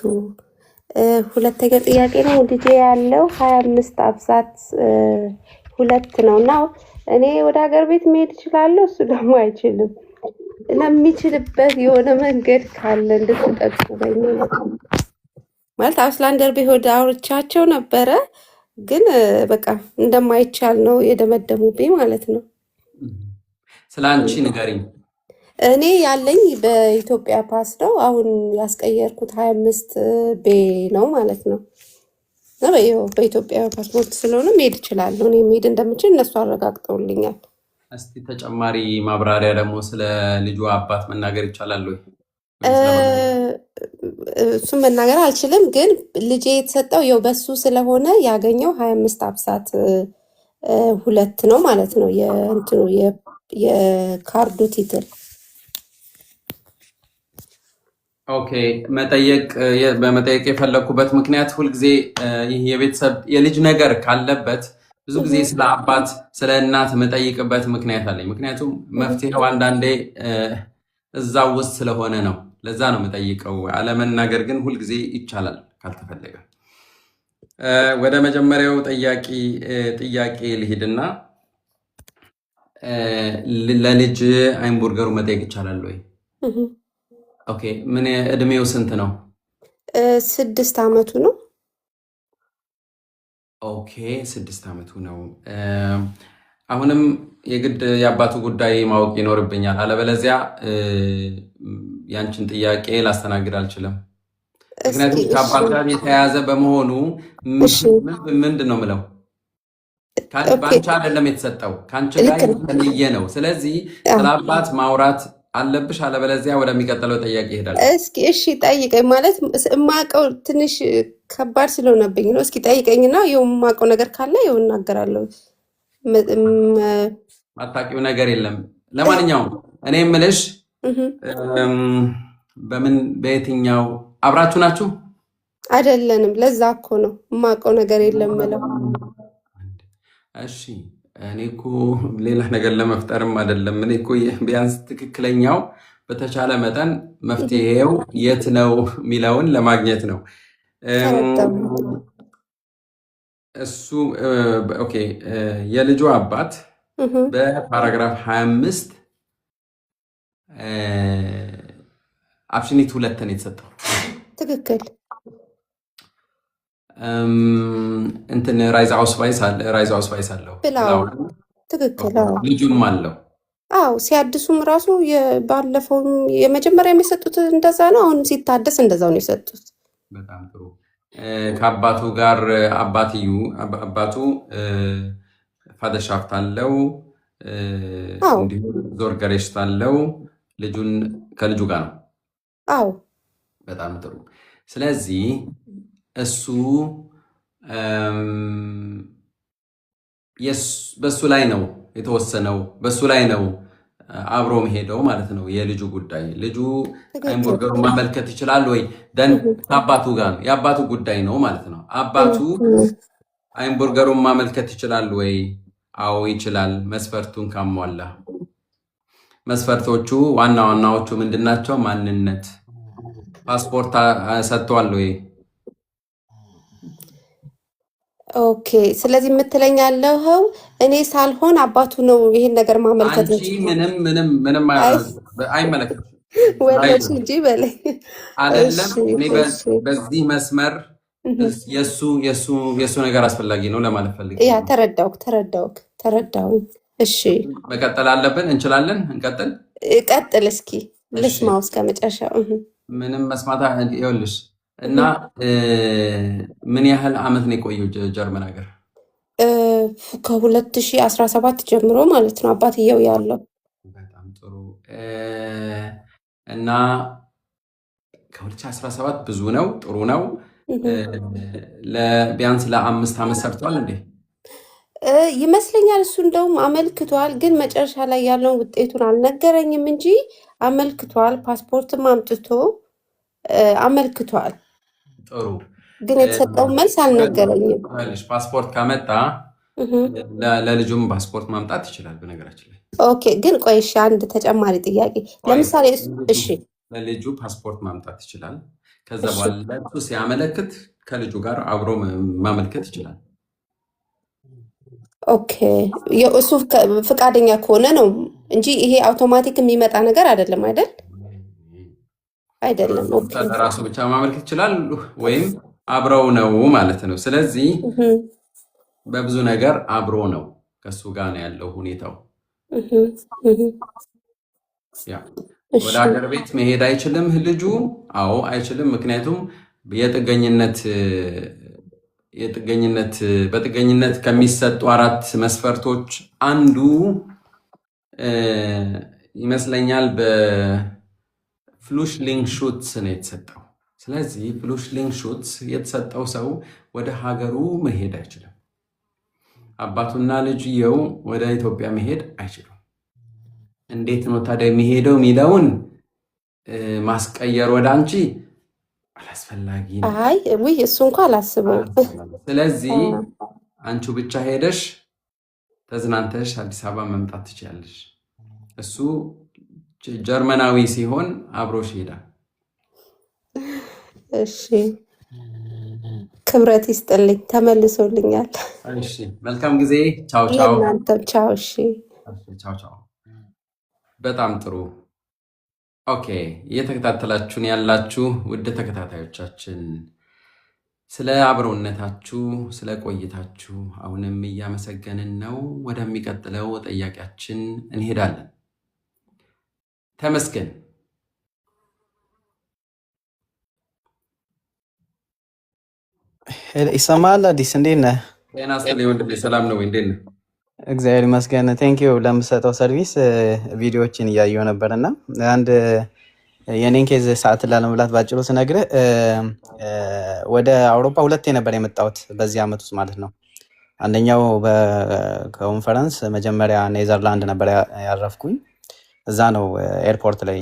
ሁለተኛ ጥያቄ ነው። ልጄ ያለው 25 አብዛት 2 ነው እና እኔ ወደ ሀገር ቤት መሄድ እችላለሁ፣ እሱ ደግሞ አይችልም። ለሚችልበት የሆነ መንገድ ካለ እንድትጠቁመኝ ማለት አውስላንደር ቢሆን አውርቻቸው ነበረ፣ ግን በቃ እንደማይቻል ነው የደመደሙብኝ ማለት ነው። ስለ አንቺ ንገሪኝ። እኔ ያለኝ በኢትዮጵያ ፓስ ነው። አሁን ያስቀየርኩት 25 ቤ ነው ማለት ነው። በኢትዮጵያ ፓስፖርት ስለሆነ መሄድ እችላለሁ። እኔ መሄድ እንደምችል እነሱ አረጋግጠውልኛል። እስቲ ተጨማሪ ማብራሪያ ደግሞ ስለ ልጁ አባት መናገር ይቻላል ወይ? እሱም መናገር አልችልም፣ ግን ልጄ የተሰጠው ያው በሱ ስለሆነ ያገኘው 25 አብሳት 2 ነው ማለት ነው። የእንትኑ የካርዱ ቲትል ኦኬ። በመጠየቅ የፈለኩበት ምክንያት ሁልጊዜ ይህ የቤተሰብ የልጅ ነገር ካለበት ብዙ ጊዜ ስለ አባት ስለ እናት መጠይቅበት ምክንያት አለኝ። ምክንያቱም መፍትሄው አንዳንዴ እዛ ውስጥ ስለሆነ ነው። ለዛ ነው የምጠይቀው። አለመናገር ግን ሁልጊዜ ይቻላል ካልተፈለገ። ወደ መጀመሪያው ጥያቄ ልሂድና ለልጅ አይንቡርገሩ መጠየቅ ይቻላል ወይ? ኦኬ። ምን እድሜው ስንት ነው? 6 ዓመቱ ነው። ኦኬ 6 ዓመቱ ነው። አሁንም የግድ የአባቱ ጉዳይ ማወቅ ይኖርብኛል። አለበለዚያ ያንቺን ጥያቄ ላስተናግድ አልችልም። ምክንያቱም ከአባት ጋር የተያያዘ በመሆኑ ምንድን ነው ምለው በአንቺ አይደለም የተሰጠው፣ ከአንቺ ጋር የተለየ ነው። ስለዚህ ስለ አባት ማውራት አለብሽ። አለበለዚያ ወደሚቀጥለው ጥያቄ ይሄዳል። እስኪ እሺ ጠይቀኝ። ማለት የማውቀው ትንሽ ከባድ ስለሆነብኝ ነው። እስኪ ጠይቀኝና የማውቀው ነገር ካለ ይኸው እናገራለሁ። ማታውቂው ነገር የለም። ለማንኛውም እኔ የምልሽ በየትኛው አብራችሁ ናችሁ? አይደለንም። ለዛ እኮ ነው የማውቀው ነገር የለም ምለው። እሺ እኔ እኮ ሌላ ነገር ለመፍጠርም አይደለም። እኔ እኮ ቢያንስ ትክክለኛው በተቻለ መጠን መፍትሄው የት ነው የሚለውን ለማግኘት ነው። እሱ ኦኬ። የልጁ አባት በፓራግራፍ 25 አፕሽኒት 2 የተሰጠው ትክክል። እንትን ራይዝ አውስቫይስ አለው ትክክል። ልጁም አለው። አዎ ሲያድሱም ራሱ ባለፈው የመጀመሪያ የሚሰጡት እንደዛ ነው። አሁንም ሲታደስ እንደዛው ነው የሰጡት። በጣም ጥሩ። ከአባቱ ጋር አባቱ ፋደርሻፍት አለው፣ እንዲሁም ዞርገሬሽት አለው። ከልጁ ጋር ነው። አዎ በጣም ጥሩ። ስለዚህ እሱ በሱ ላይ ነው የተወሰነው፣ በሱ ላይ ነው አብሮ መሄደው ማለት ነው። የልጁ ጉዳይ ልጁ አይንቡርገሩ ማመልከት ይችላል ወይ? ከአባቱ ጋር ነው፣ የአባቱ ጉዳይ ነው ማለት ነው። አባቱ አይንቡርገሩን ማመልከት ይችላል ወይ? አዎ ይችላል፣ መስፈርቱን ካሟላ። መስፈርቶቹ ዋና ዋናዎቹ ምንድናቸው? ማንነት፣ ፓስፖርት ሰጥቷል ወይ? ኦኬ። ስለዚህ የምትለኝ ያለኸው እኔ ሳልሆን አባቱ ነው ይሄን ነገር ማመልከት አንቺ ምንም አይመለከትም ወለድሽ እንጂ በለኝ አይደለም። እኔ በዚህ መስመር የእሱ ነገር አስፈላጊ ነው ለማለት ፈልጌ ያ ነው። ተረዳው። እሺ መቀጠል አለብን። እንችላለን፣ እንቀጥል። ቀጥል እስኪ ልስማው እስከ መጨረሻው። ምንም መስማት ይኸውልሽ። እና ምን ያህል አመት ነው የቆየው ጀርመን ሀገር? ከ2017 ጀምሮ ማለት ነው አባትየው ያለው። በጣም ጥሩ። እና ከ2017 ብዙ ነው፣ ጥሩ ነው። ቢያንስ ለ5 ዓመት ሰርቷል እንዴ? ይመስለኛል። እሱ እንደውም አመልክቷል፣ ግን መጨረሻ ላይ ያለውን ውጤቱን አልነገረኝም እንጂ አመልክቷል። ፓስፖርትም አምጥቶ አመልክቷል። ጥሩ። ግን የተሰጠውን መልስ አልነገረኝም። ፓስፖርት ካመጣ ለልጁም ፓስፖርት ማምጣት ይችላል በነገራችን ላይ። ኦኬ። ግን ቆይ እሺ፣ አንድ ተጨማሪ ጥያቄ ለምሳሌ እሺ፣ ለልጁ ፓስፖርት ማምጣት ይችላል። ከዛ በኋላ እሱ ሲያመለክት ከልጁ ጋር አብሮ ማመልከት ይችላል። ኦኬ። እሱ ፈቃደኛ ከሆነ ነው እንጂ ይሄ አውቶማቲክ የሚመጣ ነገር አይደለም አይደል? አይደለም። ራሱ ብቻ ማመልከት ይችላል ወይም አብረው ነው ማለት ነው። ስለዚህ በብዙ ነገር አብሮ ነው፣ ከሱ ጋር ነው ያለው ሁኔታው። ወደ ሀገር ቤት መሄድ አይችልም ልጁ? አዎ አይችልም። ምክንያቱም በጥገኝነት ከሚሰጡ 4 መስፈርቶች አንዱ ይመስለኛል በፍሉሽሊንግሹትስ ነው የተሰጠው። ስለዚህ ፍሉሽሊንግሹትስ የተሰጠው ሰው ወደ ሀገሩ መሄድ አይችልም። አባቱና ልጅየው ወደ ኢትዮጵያ መሄድ አይችሉም። እንዴት ነው ታዲያ የሚሄደው የሚለውን ማስቀየር ወደ አንቺ አላስፈላጊ ነው። አይ ውይ እሱ እንኳ አላስበው። ስለዚህ አንቺ ብቻ ሄደሽ ተዝናንተሽ አዲስ አበባ መምጣት ትችያለሽ። እሱ ጀርመናዊ ሲሆን አብሮሽ ይሄዳል። እሺ ክብረት ይስጥልኝ፣ ተመልሶልኛል። እሺ መልካም ጊዜ። ቻው ቻው። እናንተም ቻው። እሺ ቻው ቻው። በጣም ጥሩ። ኦኬ፣ እየተከታተላችሁን ያላችሁ ውድ ተከታታዮቻችን ስለ አብሮነታችሁ፣ ስለ ቆይታችሁ አሁንም እያመሰገንን ነው። ወደሚቀጥለው ጥያቄያችን እንሄዳለን። ተመስገን ይሰማል? አዲስ እንዴት ነህ? ጤና ይስጥልኝ ወንድሜ፣ ሰላም ነው ወይ? እንዴት ነህ? እግዚአብሔር ይመስገን። ቴንኪዩ ለምሰጠው ሰርቪስ ቪዲዮዎችን እያየሁ ነበር እና አንድ የኔን ኬዝ ሰዓት ላለመብላት ባጭሩ ስነግርህ ወደ አውሮፓ 2 ነበር የመጣሁት በዚህ ዓመት ውስጥ ማለት ነው። አንደኛው በኮንፈረንስ መጀመሪያ ኔዘርላንድ ነበር ያረፍኩኝ። እዛ ነው ኤርፖርት ላይ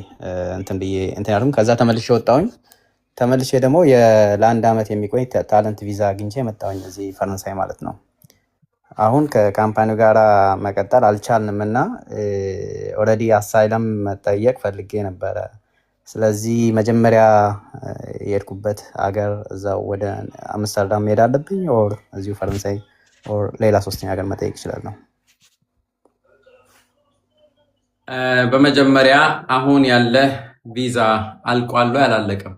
እንትን ብዬ እንትን ያልኩኝ። ከዛ ተመልሼ ወጣሁኝ። ተመልሼ ደግሞ ለ1 ዓመት የሚቆይ ታለንት ቪዛ አግኝቼ መጣሁኝ እዚህ ፈረንሳይ ማለት ነው። አሁን ከካምፓኒው ጋር መቀጠል አልቻልንም እና ኦልሬዲ አሳይለም መጠየቅ ፈልጌ ነበረ። ስለዚህ መጀመሪያ የሄድኩበት ሀገር እዛው ወደ አምስተርዳም መሄድ አለብኝ ኦር እዚሁ ፈረንሳይ ኦር ሌላ 3ኛ ሀገር መጠየቅ ይችላል ነው? በመጀመሪያ አሁን ያለ ቪዛ አልቋል ወይ አላለቀም?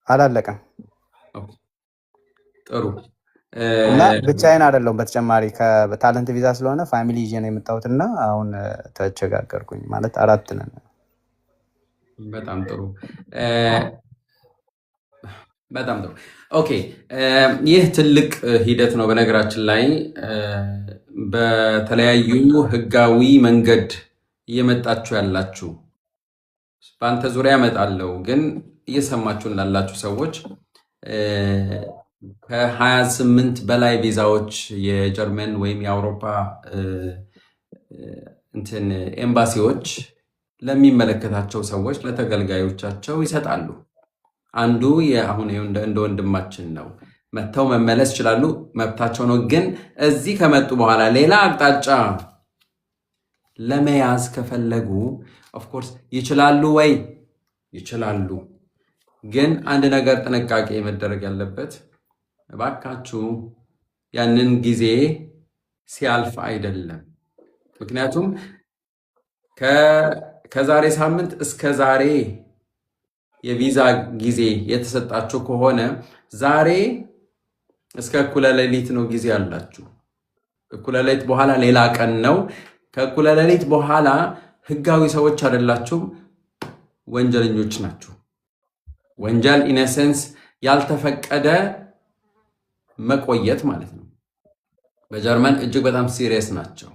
አላለቀም። ጥሩ። እና ብቻዬን አይደለሁም። በተጨማሪ ከታለንት ቪዛ ስለሆነ ፋሚሊ ይዤ ነው የመጣሁት እና አሁን ተቸጋገርኩኝ ማለት 4 ነን። በጣም ጥሩ። በጣም ጥሩ። ኦኬ፣ ይህ ትልቅ ሂደት ነው። በነገራችን ላይ በተለያዩ ህጋዊ መንገድ እየመጣችሁ ያላችሁ በአንተ ዙሪያ እመጣለሁ፣ ግን እየሰማችሁን ላላችሁ ሰዎች ከ28 በላይ ቪዛዎች የጀርመን ወይም የአውሮፓ እንትን ኤምባሲዎች ለሚመለከታቸው ሰዎች ለተገልጋዮቻቸው ይሰጣሉ። አንዱ አሁን እንደ ወንድማችን ነው። መተው መመለስ ይችላሉ፣ መብታቸው ነው። ግን እዚህ ከመጡ በኋላ ሌላ አቅጣጫ ለመያዝ ከፈለጉ ኦፍኮርስ ይችላሉ ወይ? ይችላሉ። ግን አንድ ነገር ጥንቃቄ መደረግ ያለበት እባካችሁ ያንን ጊዜ ሲያልፍ አይደለም። ምክንያቱም ከዛሬ ሳምንት እስከ ዛሬ የቪዛ ጊዜ የተሰጣችሁ ከሆነ ዛሬ እስከ እኩለ ሌሊት ነው ጊዜ ያላችሁ። እኩለ ሌሊት በኋላ ሌላ ቀን ነው። ከእኩለ ሌሊት በኋላ ህጋዊ ሰዎች አይደላችሁም፣ ወንጀለኞች ናችሁ። ወንጀል ኢነሰንስ ያልተፈቀደ መቆየት ማለት ነው። በጀርመን እጅግ በጣም ሲሪየስ ናቸው።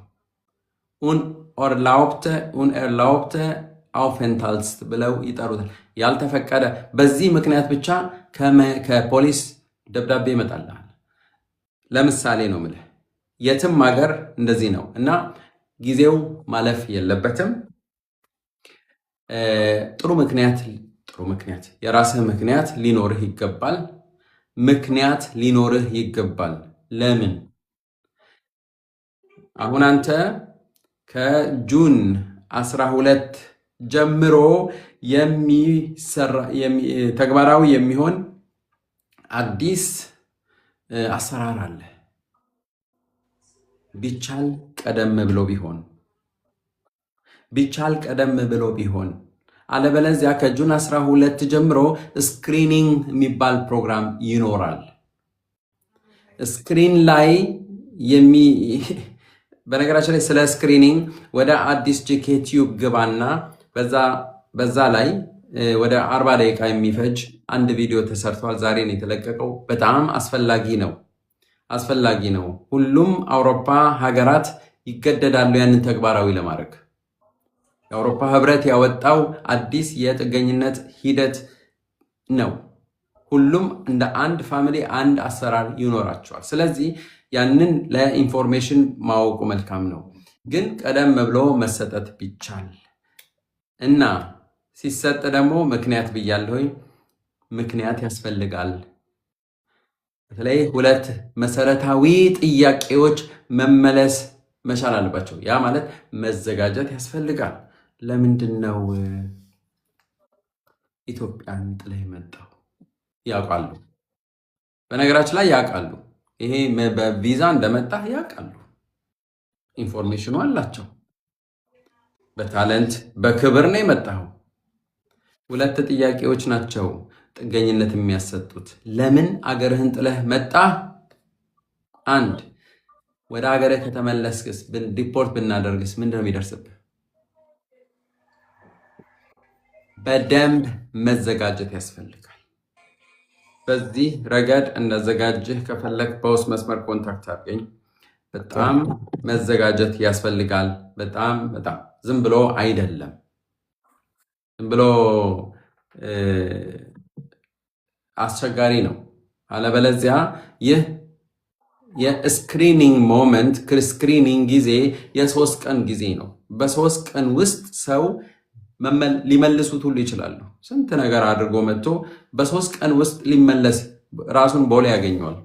unerlaubte Aufenthaltst ብለው ይጠሩታል። ያልተፈቀደ በዚህ ምክንያት ብቻ ከፖሊስ ደብዳቤ ይመጣልሃል። ለምሳሌ ነው የምልህ፣ የትም ሀገር እንደዚህ ነው እና ጊዜው ማለፍ የለበትም። ጥሩ ምክንያት የራስህ ምክንያት ሊኖርህ ይገባል። ለምን? አሁን አንተ ከጁን 12 ጀምሮ ተግባራዊ የሚሆን አዲስ አሰራር አለ። ቢቻል ቀደም ብሎ ቢሆን አለበለዚያ ከጁን 12 ጀምሮ ስክሪኒንግ የሚባል ፕሮግራም ይኖራል። ስክሪን ላይ በነገራችን ላይ ስለ ስክሪኒንግ ወደ አዲስ ጂኬ ቲዩብ ግባና በዛ ላይ ወደ 40 ደቂቃ የሚፈጅ አንድ ቪዲዮ ተሰርቷል። ዛሬ ነው የተለቀቀው። በጣም አስፈላጊ ነው። ሁሉም አውሮፓ ሀገራት ይገደዳሉ ያንን ተግባራዊ ለማድረግ። የአውሮፓ ህብረት ያወጣው አዲስ የጥገኝነት ሂደት ነው። ሁሉም እንደ አንድ ፋሚሊ አንድ አሰራር ይኖራቸዋል። ስለዚህ ያንን ለኢንፎርሜሽን ማወቁ መልካም ነው። ግን ቀደም ብሎ መሰጠት ቢቻል እና ሲሰጥ ደግሞ ምክንያት ብያለሁኝ፣ ምክንያት ያስፈልጋል። በተለይ 2 መሰረታዊ ጥያቄዎች መመለስ መቻል አለባቸው። ያ ማለት መዘጋጀት ያስፈልጋል። ለምንድን ነው ኢትዮጵያን ጥለህ የመጣው? ያውቃሉ። በነገራችን ላይ ያውቃሉ። ይሄ በቪዛ እንደመጣህ ያውቃሉ። ኢንፎርሜሽኑ አላቸው። በታለንት በክብር ነው የመጣው። 2 ጥያቄዎች ናቸው ጥገኝነት የሚያሰጡት። ለምን አገርህን ጥለህ መጣህ? 1 ወደ አገርህ ከተመለስክስ ዲፖርት ብናደርግስ ምንድነው የሚደርስብህ? በደንብ መዘጋጀት ያስፈልጋል። በዚህ ረገድ እንደዘጋጅህ ከፈለክ በውስጥ መስመር ኮንታክት አድርገኝ። በጣም መዘጋጀት ያስፈልጋል። በጣም ዝም ብሎ አይደለም። ዝም ብሎ አስቸጋሪ ነው። አለበለዚያ ይህ የስክሪኒንግ ሞመንት ስክሪኒንግ ጊዜ የ3 ቀን ጊዜ ነው። በ3 ቀን ውስጥ ሰው ሊመልሱት ሁሉ ይችላሉ። ስንት ነገር አድርጎ መጥቶ በ3 ቀን ውስጥ ሊመለስ ራሱን ቦሌ ያገኘዋል።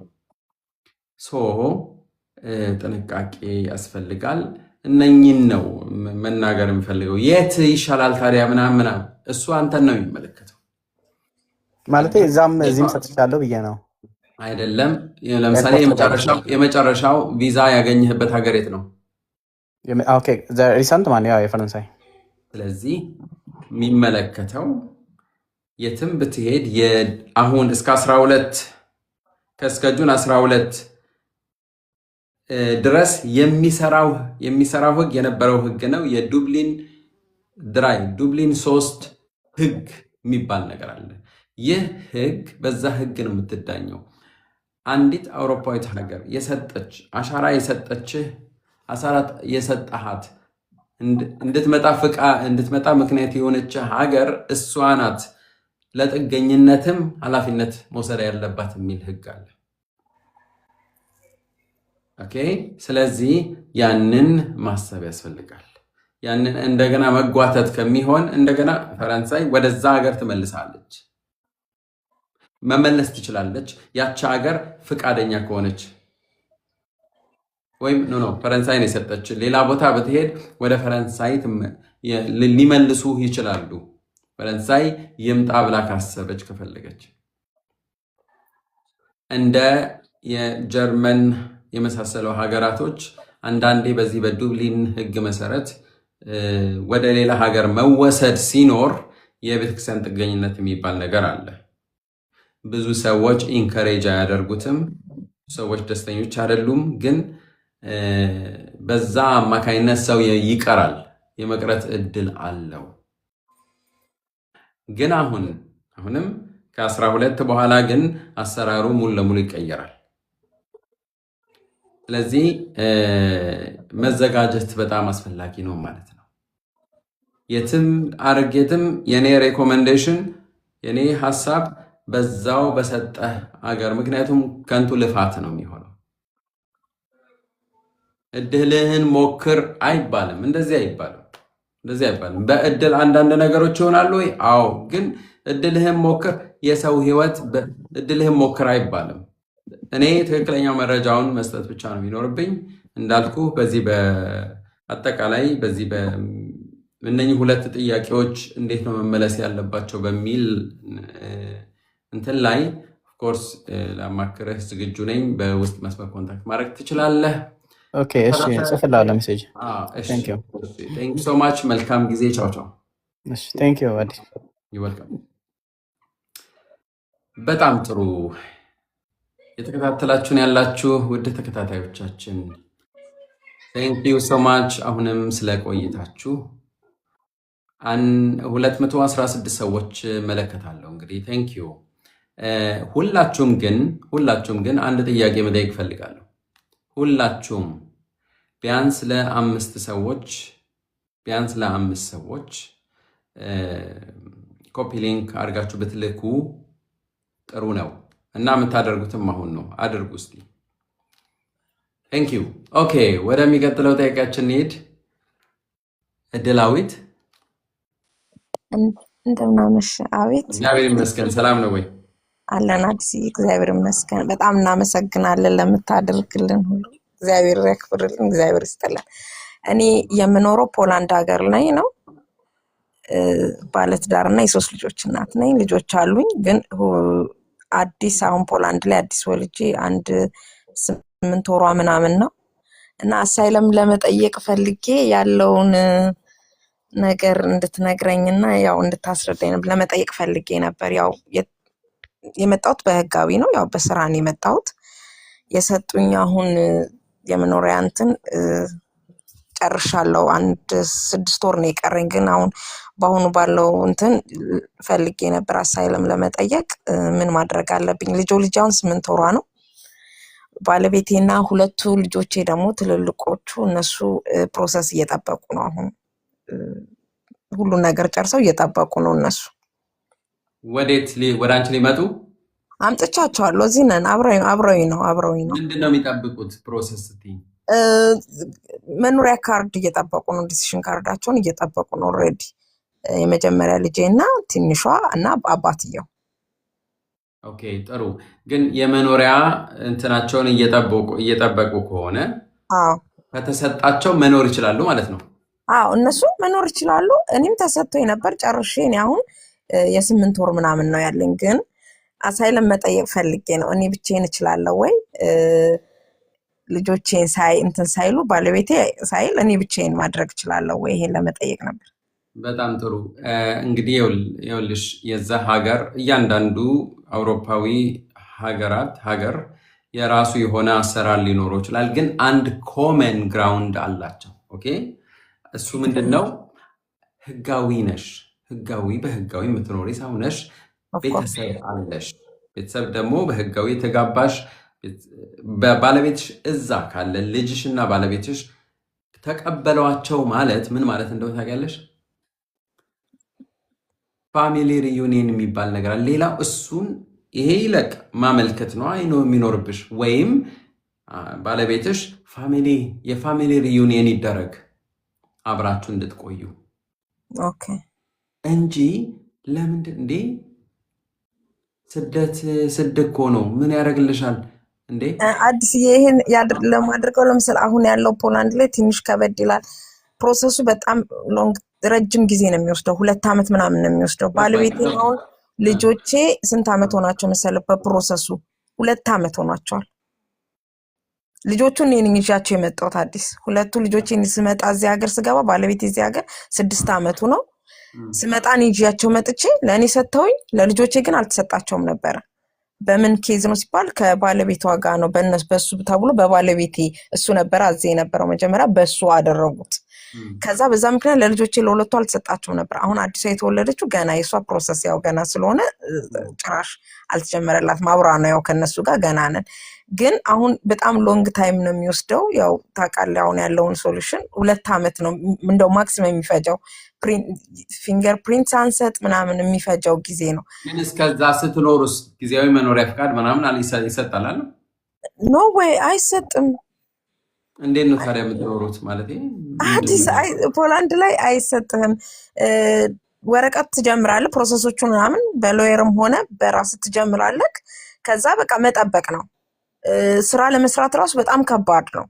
ጥንቃቄ ያስፈልጋል። እነኝን ነው መናገር የምፈልገው። የት ይሻላል ታዲያ ምናምን እሱ አንተን ነው የሚመለከተው። ማለት እዚህም ሰጥቻለሁ ብዬ ነው አይደለም። ለምሳሌ የመጨረሻው ቪዛ ያገኘህበት ሀገር የት ነው? ሪሰንት የፈረንሳይ። ስለዚህ የሚመለከተው የትም ብትሄድ አሁን እስከ 12 ከእስከ ጁን 12 ድረስ የሚሰራው ህግ የነበረው ህግ ነው። የዱብሊን 3 ህግ የሚባል ነገር አለ። ይህ ህግ በዛ ህግ ነው የምትዳኘው። አንዲት አውሮፓዊት ሀገር አሻራ የሰጠችህ አሳራት የሰጠሃት እንድትመጣ ምክንያት የሆነች ሀገር እሷ ናት ለጥገኝነትም ኃላፊነት መውሰድ ያለባት የሚል ህግ አለ። ኦኬ። ስለዚህ ያንን ማሰብ ያስፈልጋል። ያንን እንደገና መጓተት ከሚሆን እንደገና ፈረንሳይ ወደዛ ሀገር ትመልሳለች። መመለስ ትችላለች ያቺ ሀገር ፍቃደኛ ከሆነች። ወይም ኖ ፈረንሳይ ነው የሰጠች፣ ሌላ ቦታ ብትሄድ ወደ ፈረንሳይ ሊመልሱ ይችላሉ። ፈረንሳይ ይምጣ ብላ ካሰበች ከፈለገች እንደ የጀርመን የመሳሰለው ሀገራቶች አንዳንዴ በዚህ በዱብሊን ሕግ መሰረት ወደ ሌላ ሀገር መወሰድ ሲኖር የቤተክርስቲያን ጥገኝነት የሚባል ነገር አለ። ብዙ ሰዎች ኢንከሬጅ አያደርጉትም፣ ሰዎች ደስተኞች አይደሉም። ግን በዛ አማካይነት ሰው ይቀራል፣ የመቅረት እድል አለው። ግን አሁንም ከ12 በኋላ ግን አሰራሩ ሙሉ ለሙሉ ይቀየራል። ስለዚህ መዘጋጀት በጣም አስፈላጊ ነው ማለት ነው። የትም አርጌትም የኔ ሬኮሜንዴሽን የኔ ሐሳብ በዛው በሰጠህ አገር፣ ምክንያቱም ከንቱ ልፋት ነው የሚሆነው። እድልህን ሞክር አይባልም፣ እንደዚህ አይባልም። በእድል አንዳንድ ነገሮች ይሆናሉ ወይ? አዎ። ግን እድልህን ሞክር፣ የሰው ህይወት እድልህን ሞክር አይባልም። እኔ ትክክለኛው መረጃውን መስጠት ብቻ ነው የሚኖርብኝ። እንዳልኩ በዚህ በአጠቃላይ በዚህ እነኚህ ሁለት ጥያቄዎች እንዴት ነው መመለስ ያለባቸው በሚል እንትን ላይ ኦፍኮርስ ለማክረህ ዝግጁ ነኝ። በውስጥ መስመር ኮንታክት ማድረግ ትችላለህ። ኦኬ፣ እሺ፣ ጽፍልሃለሁ ሜሴጅ። ቴንክ ዩ ሶ ማች። መልካም ጊዜ። ቻው ቻው። እሺ፣ ቴንክ ዩ አዲ። በጣም ጥሩ የተከታተላችሁን ያላችሁ ውድ ተከታታዮቻችን ቴንክ ዩ ሶ ማች። አሁንም ስለቆይታችሁ 216 ሰዎች መለከታለሁ። እንግዲህ ቴንክ ዩ። ሁላችሁም ግን አንድ ጥያቄ መጠየቅ እፈልጋለሁ። ሁላችሁም ቢያንስ ለ5 ሰዎች ኮፒ ሊንክ አድርጋችሁ ብትልኩ ጥሩ ነው እና የምታደርጉትም አሁን ነው፣ አድርጉ እስቲ። ቴንክ ዩ። ኦኬ፣ ወደሚቀጥለው ጥያቄያችን እንሂድ። እድላዊት እንደምናመሽ። አቤት። እግዚአብሔር ይመስገን። ሰላም ነው ወይ? አለን አዲስ። እግዚአብሔር ይመስገን። በጣም እናመሰግናለን ለምታደርግልን ሁሉ። እግዚአብሔር ያክብርልን፣ እግዚአብሔር ይስጥልን። እኔ የምኖረው ፖላንድ ሀገር ላይ ነው። ባለትዳር እና የ3 ልጆች እናት ነኝ። ልጆች አሉኝ፣ ግን አዲስ አሁን ፖላንድ ላይ አዲስ ወልጄ 8 ወሯ ምናምን ነው እና አሳይለም ለመጠየቅ ፈልጌ ያለውን ነገር እንድትነግረኝና ያው እንድታስረዳኝ ለመጠየቅ ፈልጌ ነበር። ያው የመጣሁት በህጋዊ ነው፣ ያው በስራ ነው የመጣሁት። የሰጡኝ አሁን የመኖሪያ እንትን ጨርሻለሁ። 6 ወር ነው የቀረኝ። ግን አሁን በአሁኑ ባለው እንትን ፈልጌ ነበር አሳይለም ለመጠየቅ ምን ማድረግ አለብኝ? ልጅ አሁን 8 ወሯ ነው። ባለቤቴና 2 ልጆቼ ደግሞ ትልልቆቹ እነሱ ፕሮሰስ እየጠበቁ ነው። አሁን ሁሉን ነገር ጨርሰው እየጠበቁ ነው። እነሱ ወደ አንቺ ሊመጡ አምጥቻቸዋለሁ። እዚህ ነን፣ አብረውኝ ነው። ምንድን ነው የሚጠብቁት ፕሮሰስ ስትይ? መኖሪያ ካርድ እየጠበቁ ነው። ዲሲሽን ካርዳቸውን እየጠበቁ ነው። ኦልሬዲ የመጀመሪያ ልጄ እና ትንሿ እና አባትየው። ኦኬ፣ ጥሩ። ግን የመኖሪያ እንትናቸውን እየጠበቁ ከሆነ ከተሰጣቸው መኖር ይችላሉ ማለት ነው? አዎ፣ እነሱ መኖር ይችላሉ። እኔም ተሰጥቶኝ ነበር ጨርሼ። እኔ አሁን የ8 ወር ምናምን ነው ያለኝ። ግን አሳይለም መጠየቅ ፈልጌ ነው። እኔ ብቻዬን እችላለሁ ወይ? ልጆቼን እንትን ሳይሉ ባለቤቴ ሳይል እኔ ብቻዬን ማድረግ እችላለሁ ወይ? ይሄን ለመጠየቅ ነበር። በጣም ጥሩ። እንግዲህ ይኸውልሽ የዛ ሀገር እያንዳንዱ አውሮፓዊ ሀገር የራሱ የሆነ አሰራር ሊኖረው ይችላል። ግን አንድ ኮመን ግራውንድ አላቸው። ኦኬ፣ እሱ ምንድን ነው? ህጋዊ ነሽ፣ በህጋዊ የምትኖሪ ሰው ነሽ። ቤተሰብ አለሽ። ቤተሰብ ደግሞ በህጋዊ የተጋባሽ ባለቤትሽ እዛ ካለ ልጅሽ እና ባለቤትሽ ተቀበሏቸው ማለት ምን ማለት እንደሆነ ታውቂያለሽ? ፋሚሊ ሪዩኒየን የሚባል ነገር አለ። ሌላው እሱን ይሄ ይለቅ ማመልከት ነው የሚኖርብሽ። ወይም ባለቤትሽ የፋሚሊ ሪዩኒየን ይደረግ አብራችሁ እንድትቆዩ እንጂ ለምንድን እንዴ ስደት ስድ እኮ ነው። ምን ያደርግልሻል እንዴ? አዲስ ይሄን ለማድረገው ለምሳሌ አሁን ያለው ፖላንድ ላይ ትንሽ ከበድ ይላል። ፕሮሰሱ በጣም ረጅም ጊዜ ነው የሚወስደው። 2 ዓመት ምናምን ነው የሚወስደው። ባለቤቴ አሁን ልጆቼ ስንት ዓመት ሆናቸው መሰለህ? በፕሮሰሱ 2 ዓመት ሆኗቸዋል። ልጆቹን እኔ ነኝ ይዣቸው የመጣሁት አዲስ። ሁለቱ ልጆቼን ስመጣ እዚህ ሀገር ስገባ ባለቤቴ እዚህ ሀገር 6 ዓመቱ ነው። ስመጣ እኔ ይዣቸው መጥቼ ለእኔ ሰጥተውኝ ለልጆቼ ግን አልተሰጣቸውም ነበረ። በምን ኬዝ ነው ሲባል ከባለቤቷ ጋር ነው በሱ ተብሎ በባለቤቴ እሱ ነበር አዜ የነበረው መጀመሪያ በሱ አደረጉት። ከዛ በዛ ምክንያት ለልጆቼ ለሁለቱ አልተሰጣቸውም ነበር። አሁን አዲሷ የተወለደችው ገና የሷ ፕሮሰስ ያው ገና ስለሆነ ጭራሽ አልተጀመረላትም። አብራ ነው ያው ከነሱ ጋር ገና ነን። ግን አሁን በጣም ሎንግ ታይም ነው የሚወስደው። ያው ታውቃለህ አሁን ያለውን ሶሉሽን 2 ዓመት ነው እንደው ማክሲመም የሚፈጀው ፊንገር ፕሪንት ሳንሰጥ ምናምን የሚፈጀው ጊዜ ነው። ግን እስከዛ ስትኖሩስ ጊዜያዊ መኖሪያ ፍቃድ ምናምን ይሰጣል? ኖ ወይ አይሰጥም። እንዴት ነው ታዲያ የምትኖሩት? ማለት አዲስ ፖላንድ ላይ አይሰጥህም። ወረቀት ትጀምራለህ፣ ፕሮሰሶቹን ምናምን በሎየርም ሆነ በራስ ትጀምራለህ። ከዛ በቃ መጠበቅ ነው። ስራ ለመስራት ራሱ በጣም ከባድ ነው።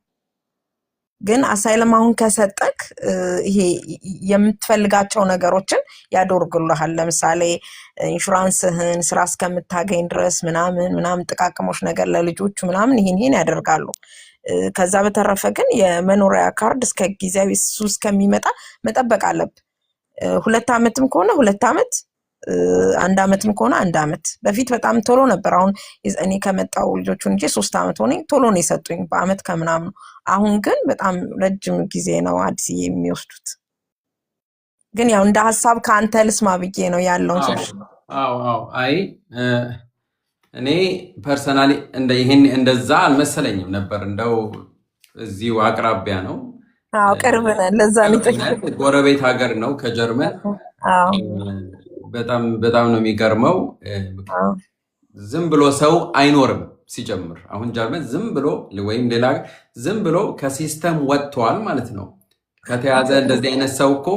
ግን አሳይለም አሁን ከሰጠክ ይሄ የምትፈልጋቸው ነገሮችን ያደርጉልሃል። ለምሳሌ ኢንሹራንስህን ስራ እስከምታገኝ ድረስ ምናምን ጥቃቅሞች ነገር ለልጆቹ ምናምን ይሄን ያደርጋሉ። ከዛ በተረፈ ግን የመኖሪያ ካርድ እስከ ጊዜያዊ እሱ እስከሚመጣ መጠበቅ አለብህ። 2 ዓመትም ከሆነ 2 ዓመት፣ 1 ዓመትም ከሆነ 1 ዓመት። በፊት በጣም ቶሎ ነበር። አሁን እኔ ከመጣው ልጆቹን እንጂ 3 ዓመት ሆነኝ ቶሎ ነው የሰጡኝ በአመት ከምናምን። አሁን ግን በጣም ረጅም ጊዜ ነው አዲስ የሚወስዱት። ግን ያው እንደ ሀሳብ ከአንተ ልስማ ብዬ ነው ያለውን ሶሉሽን። አይ እኔ ፐርሰናሊ እንደዛ አልመሰለኝም ነበር። እንደው እዚሁ አቅራቢያ ነው። ቅርብ ነን። ለዛ ነው ጎረቤት ሀገር ነው ከጀርመን። በጣም ነው የሚገርመው። ዝም ብሎ ሰው አይኖርም ሲጀምር። አሁን ጀርመን ዝም ብሎ ወይም ሌላ ዝም ብሎ ከሲስተም ወጥቷል ማለት ነው። ከተያዘ እንደዚህ አይነት ሰው እኮ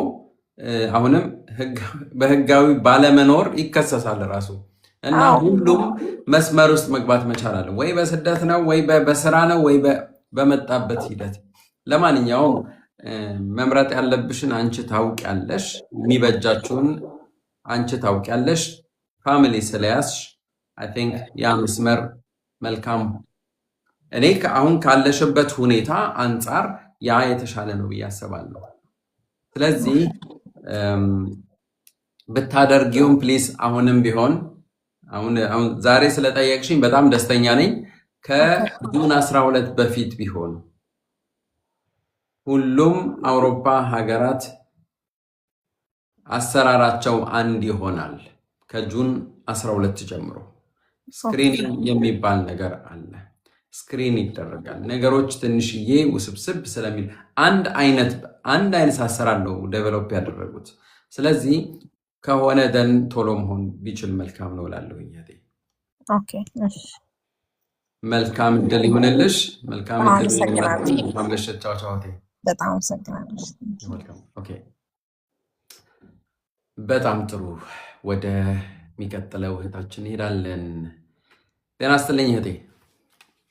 አሁንም በህጋዊ ባለመኖር ይከሰሳል ራሱ። እና ሁሉም መስመር ውስጥ መግባት መቻል አለ። ወይ በስደት ነው ወይ በስራ ነው ወይ በመጣበት ሂደት። ለማንኛውም መምረጥ ያለብሽን አንቺ ታውቂያለሽ፣ የሚበጃችሁን አንቺ ታውቂያለሽ። ፋሚሊ ስለያዝሽ አይ ቲንክ ያ መስመር መልካም። እኔ አሁን ካለሽበት ሁኔታ አንጻር ያ የተሻለ ነው ብዬ አስባለሁ። ስለዚህ ብታደርጊውም ፕሊስ አሁንም ቢሆን አሁን ዛሬ ስለጠየቅሽኝ በጣም ደስተኛ ነኝ። ከጁን 12 በፊት ቢሆን ሁሉም አውሮፓ ሀገራት አሰራራቸው አንድ ይሆናል። ከጁን 12 ጀምሮ ስክሪኒንግ የሚባል ነገር አለ። ስክሪን ይደረጋል። ነገሮች ትንሽዬ ውስብስብ ስለሚል አንድ አይነት አሰራር ነው ዴቨሎፕ ያደረጉት። ስለዚህ ከሆነ ደን ቶሎ መሆን ቢችል መልካም ነው እላለሁ። ኦኬ እሺ፣ መልካም እድል ይሁንልሽ። መልካም እድል ይሁንልሽ። ቻው ቻው። በጣም አመሰግናለሁ። ኦኬ፣ በጣም ጥሩ። ወደ የሚቀጥለው እህታችን እንሄዳለን። ጤና ይስጥልኝ እህቴ።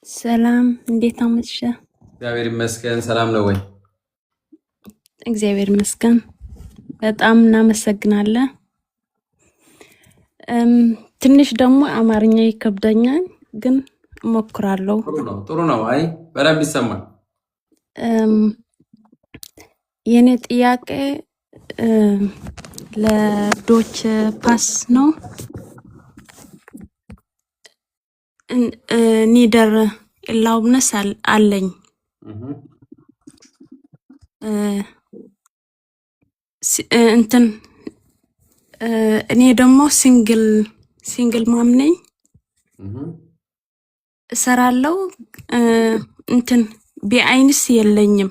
ሰላም፣ እንዴት አመሸ? እግዚአብሔር ይመስገን። ሰላም ነው ወይ? እግዚአብሔር ይመስገን። በጣም እናመሰግናለን። ትንሽ ደግሞ አማርኛ ይከብደኛል፣ ግን እሞክራለሁ። ጥሩ ነው። አይ በደንብ ይሰማል። የኔ ጥያቄ ለዶች ፓስ ነው። ኒደር ኢላውብነስ አለኝ። እንትን እኔ ደግሞ ሲንግል ማም ነኝ። እሰራለሁ። እንትን ቢአይንስ የለኝም፣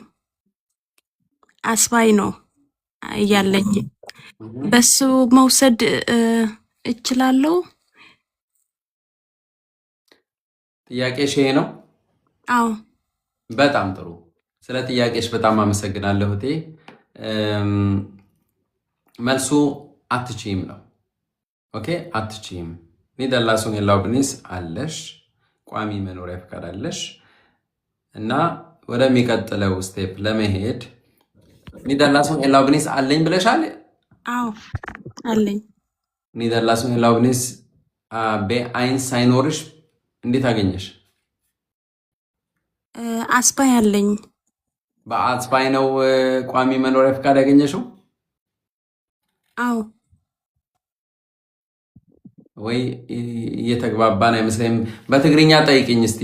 አስባይ ነው ያለኝ። በሱ መውሰድ እችላለሁ? ጥያቄሽ ይሄ ነው? አዎ። በጣም ጥሩ። ስለ ጥያቄሽ በጣም አመሰግናለሁ እህቴ። መልሱ አትችይም ነው። ኦኬ፣ አትችይም። ኒደርላሱን የላውብኒስ አለሽ፣ ቋሚ መኖሪያ ፈቃድ አለሽ እና ወደሚቀጥለው ስቴፕ ለመሄድ ኒደርላሱን የላውብኒስ አለኝ ብለሻል። አዎ አለኝ። ኒደርላሱን የላውብኒስ በአይን ሳይኖርሽ እንዴት አገኘሽ? አስባይ አለኝ። በአስባይ ነው ቋሚ መኖሪያ ፈቃድ ያገኘሽው? አዎ ወይ እየተግባባን አይመስለኝም። በትግርኛ ጠይቅኝ እስቲ።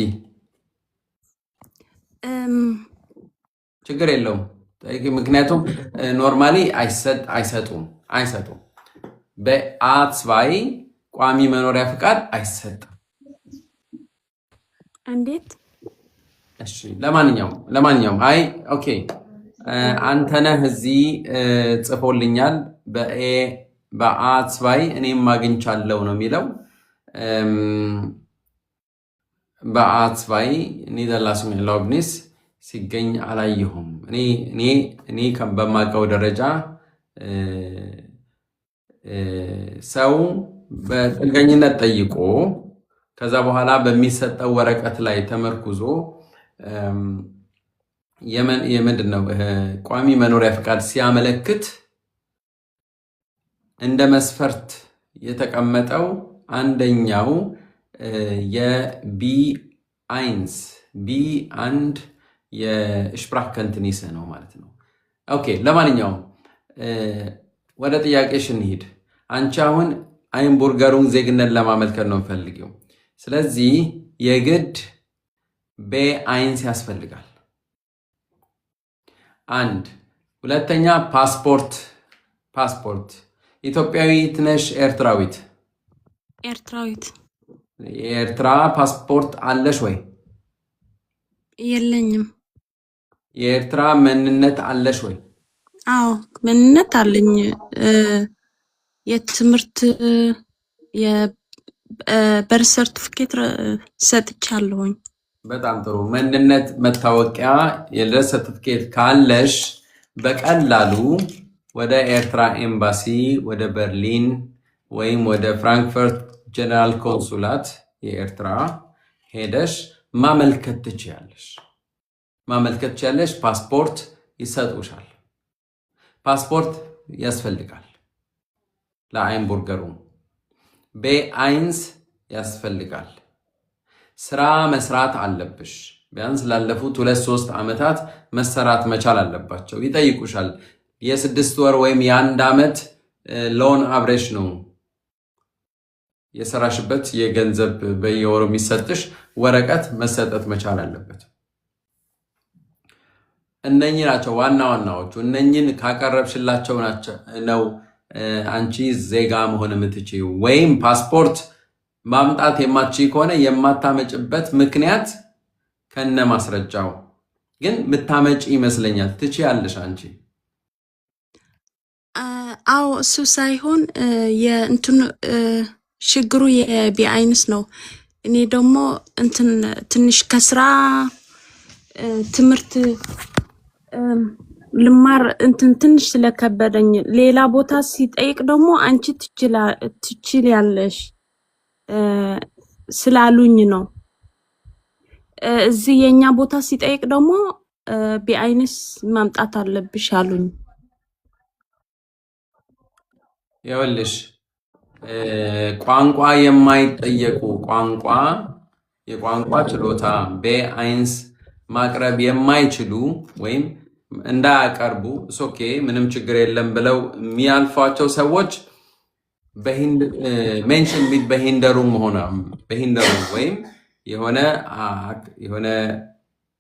ችግር የለውም ጠይቂ። ምክንያቱም ኖርማሊ አይሰጡም። በአስባይ ቋሚ መኖሪያ ፈቃድ አይሰጥም። እንዴት? እሺ ለማንኛውም አይ ኦኬ፣ አንተነህ እዚህ ጽፎልኛል። በአስባይ እኔም አግኝቻለሁ ነው የሚለው። በአስባይ ኒደርላሱን የላውብኒስ ሲገኝ አላየሁም። እኔ በማውቀው ደረጃ ሰው በጥገኝነት ጠይቆ ከዛ በኋላ በሚሰጠው ወረቀት ላይ ተመርኩዞ የምንድን ነው ቋሚ መኖሪያ ፈቃድ ሲያመለክት እንደ መስፈርት የተቀመጠው አንደኛው የቢ1 ቢ1 የሽፕራክከንትኒስ ነው ማለት ነው። ኦኬ ለማንኛውም ወደ ጥያቄሽ እንሂድ። አንቺ አሁን አይንቡርገሩን ዜግነት ለማመልከት ነው የምፈልገው። ስለዚህ የግድ በአይንስ ያስፈልጋል። አንድ ሁለተኛ ፓስፖርት ኢትዮጵያዊት ነሽ ኤርትራዊት? ኤርትራዊት። የኤርትራ ፓስፖርት አለሽ ወይ? የለኝም። የኤርትራ መንነት አለሽ ወይ? አዎ መንነት አለኝ። የትምህርት የበር ሰርቲፊኬት ሰጥቻለሁኝ። በጣም ጥሩ። መንነት መታወቂያ የልደት ሰርቲፊኬት ካለሽ በቀላሉ ወደ ኤርትራ ኤምባሲ ወደ በርሊን ወይም ወደ ፍራንክፈርት ጀነራል ኮንሱላት የኤርትራ ሄደሽ ማመልከት ትችያለሽ። ፓስፖርት ይሰጡሻል። ፓስፖርት ያስፈልጋል። ለአይንቡርገሩ በአይንስ ያስፈልጋል። ስራ መስራት አለብሽ። ቢያንስ ላለፉት 2-3 ዓመታት መሰራት መቻል አለባቸው። ይጠይቁሻል። የ6 ወር ወይም የ1 ዓመት ሎን አብሬሽ ነው የሰራሽበት የገንዘብ በየወሩ የሚሰጥሽ ወረቀት መሰጠት መቻል አለበት። እነኚህ ናቸው ዋናዎቹ። እነኚህን ካቀረብሽላቸው ነው አንቺ ዜጋ መሆን የምትችይው። ወይም ፓስፖርት ማምጣት የማትችይ ከሆነ የማታመጭበት ምክንያት ከነ ማስረጃው ግን ምታመጭ ይመስለኛል። ትችያለሽ አንቺ። አዎ እሱ ሳይሆን የእንትን ችግሩ የቢአይንስ ነው። እኔ ደግሞ እንትን ትንሽ ከስራ ትምህርት ልማር እንትን ትንሽ ስለከበደኝ ሌላ ቦታ ሲጠይቅ ደግሞ አንቺ ትችያለሽ ስላሉኝ ነው። እዚህ የኛ ቦታ ሲጠይቅ ደግሞ ቢአይንስ ማምጣት አለብሽ አሉኝ። ይኸውልሽ ቋንቋ የማይጠየቁ የቋንቋ ችሎታ በአይንስ ማቅረብ የማይችሉ ወይም እንዳያቀርቡ ኦኬ ምንም ችግር የለም ብለው የሚያልፏቸው ሰዎች ሜንሽን ሚት በሂንደሩ ወይም የሆነ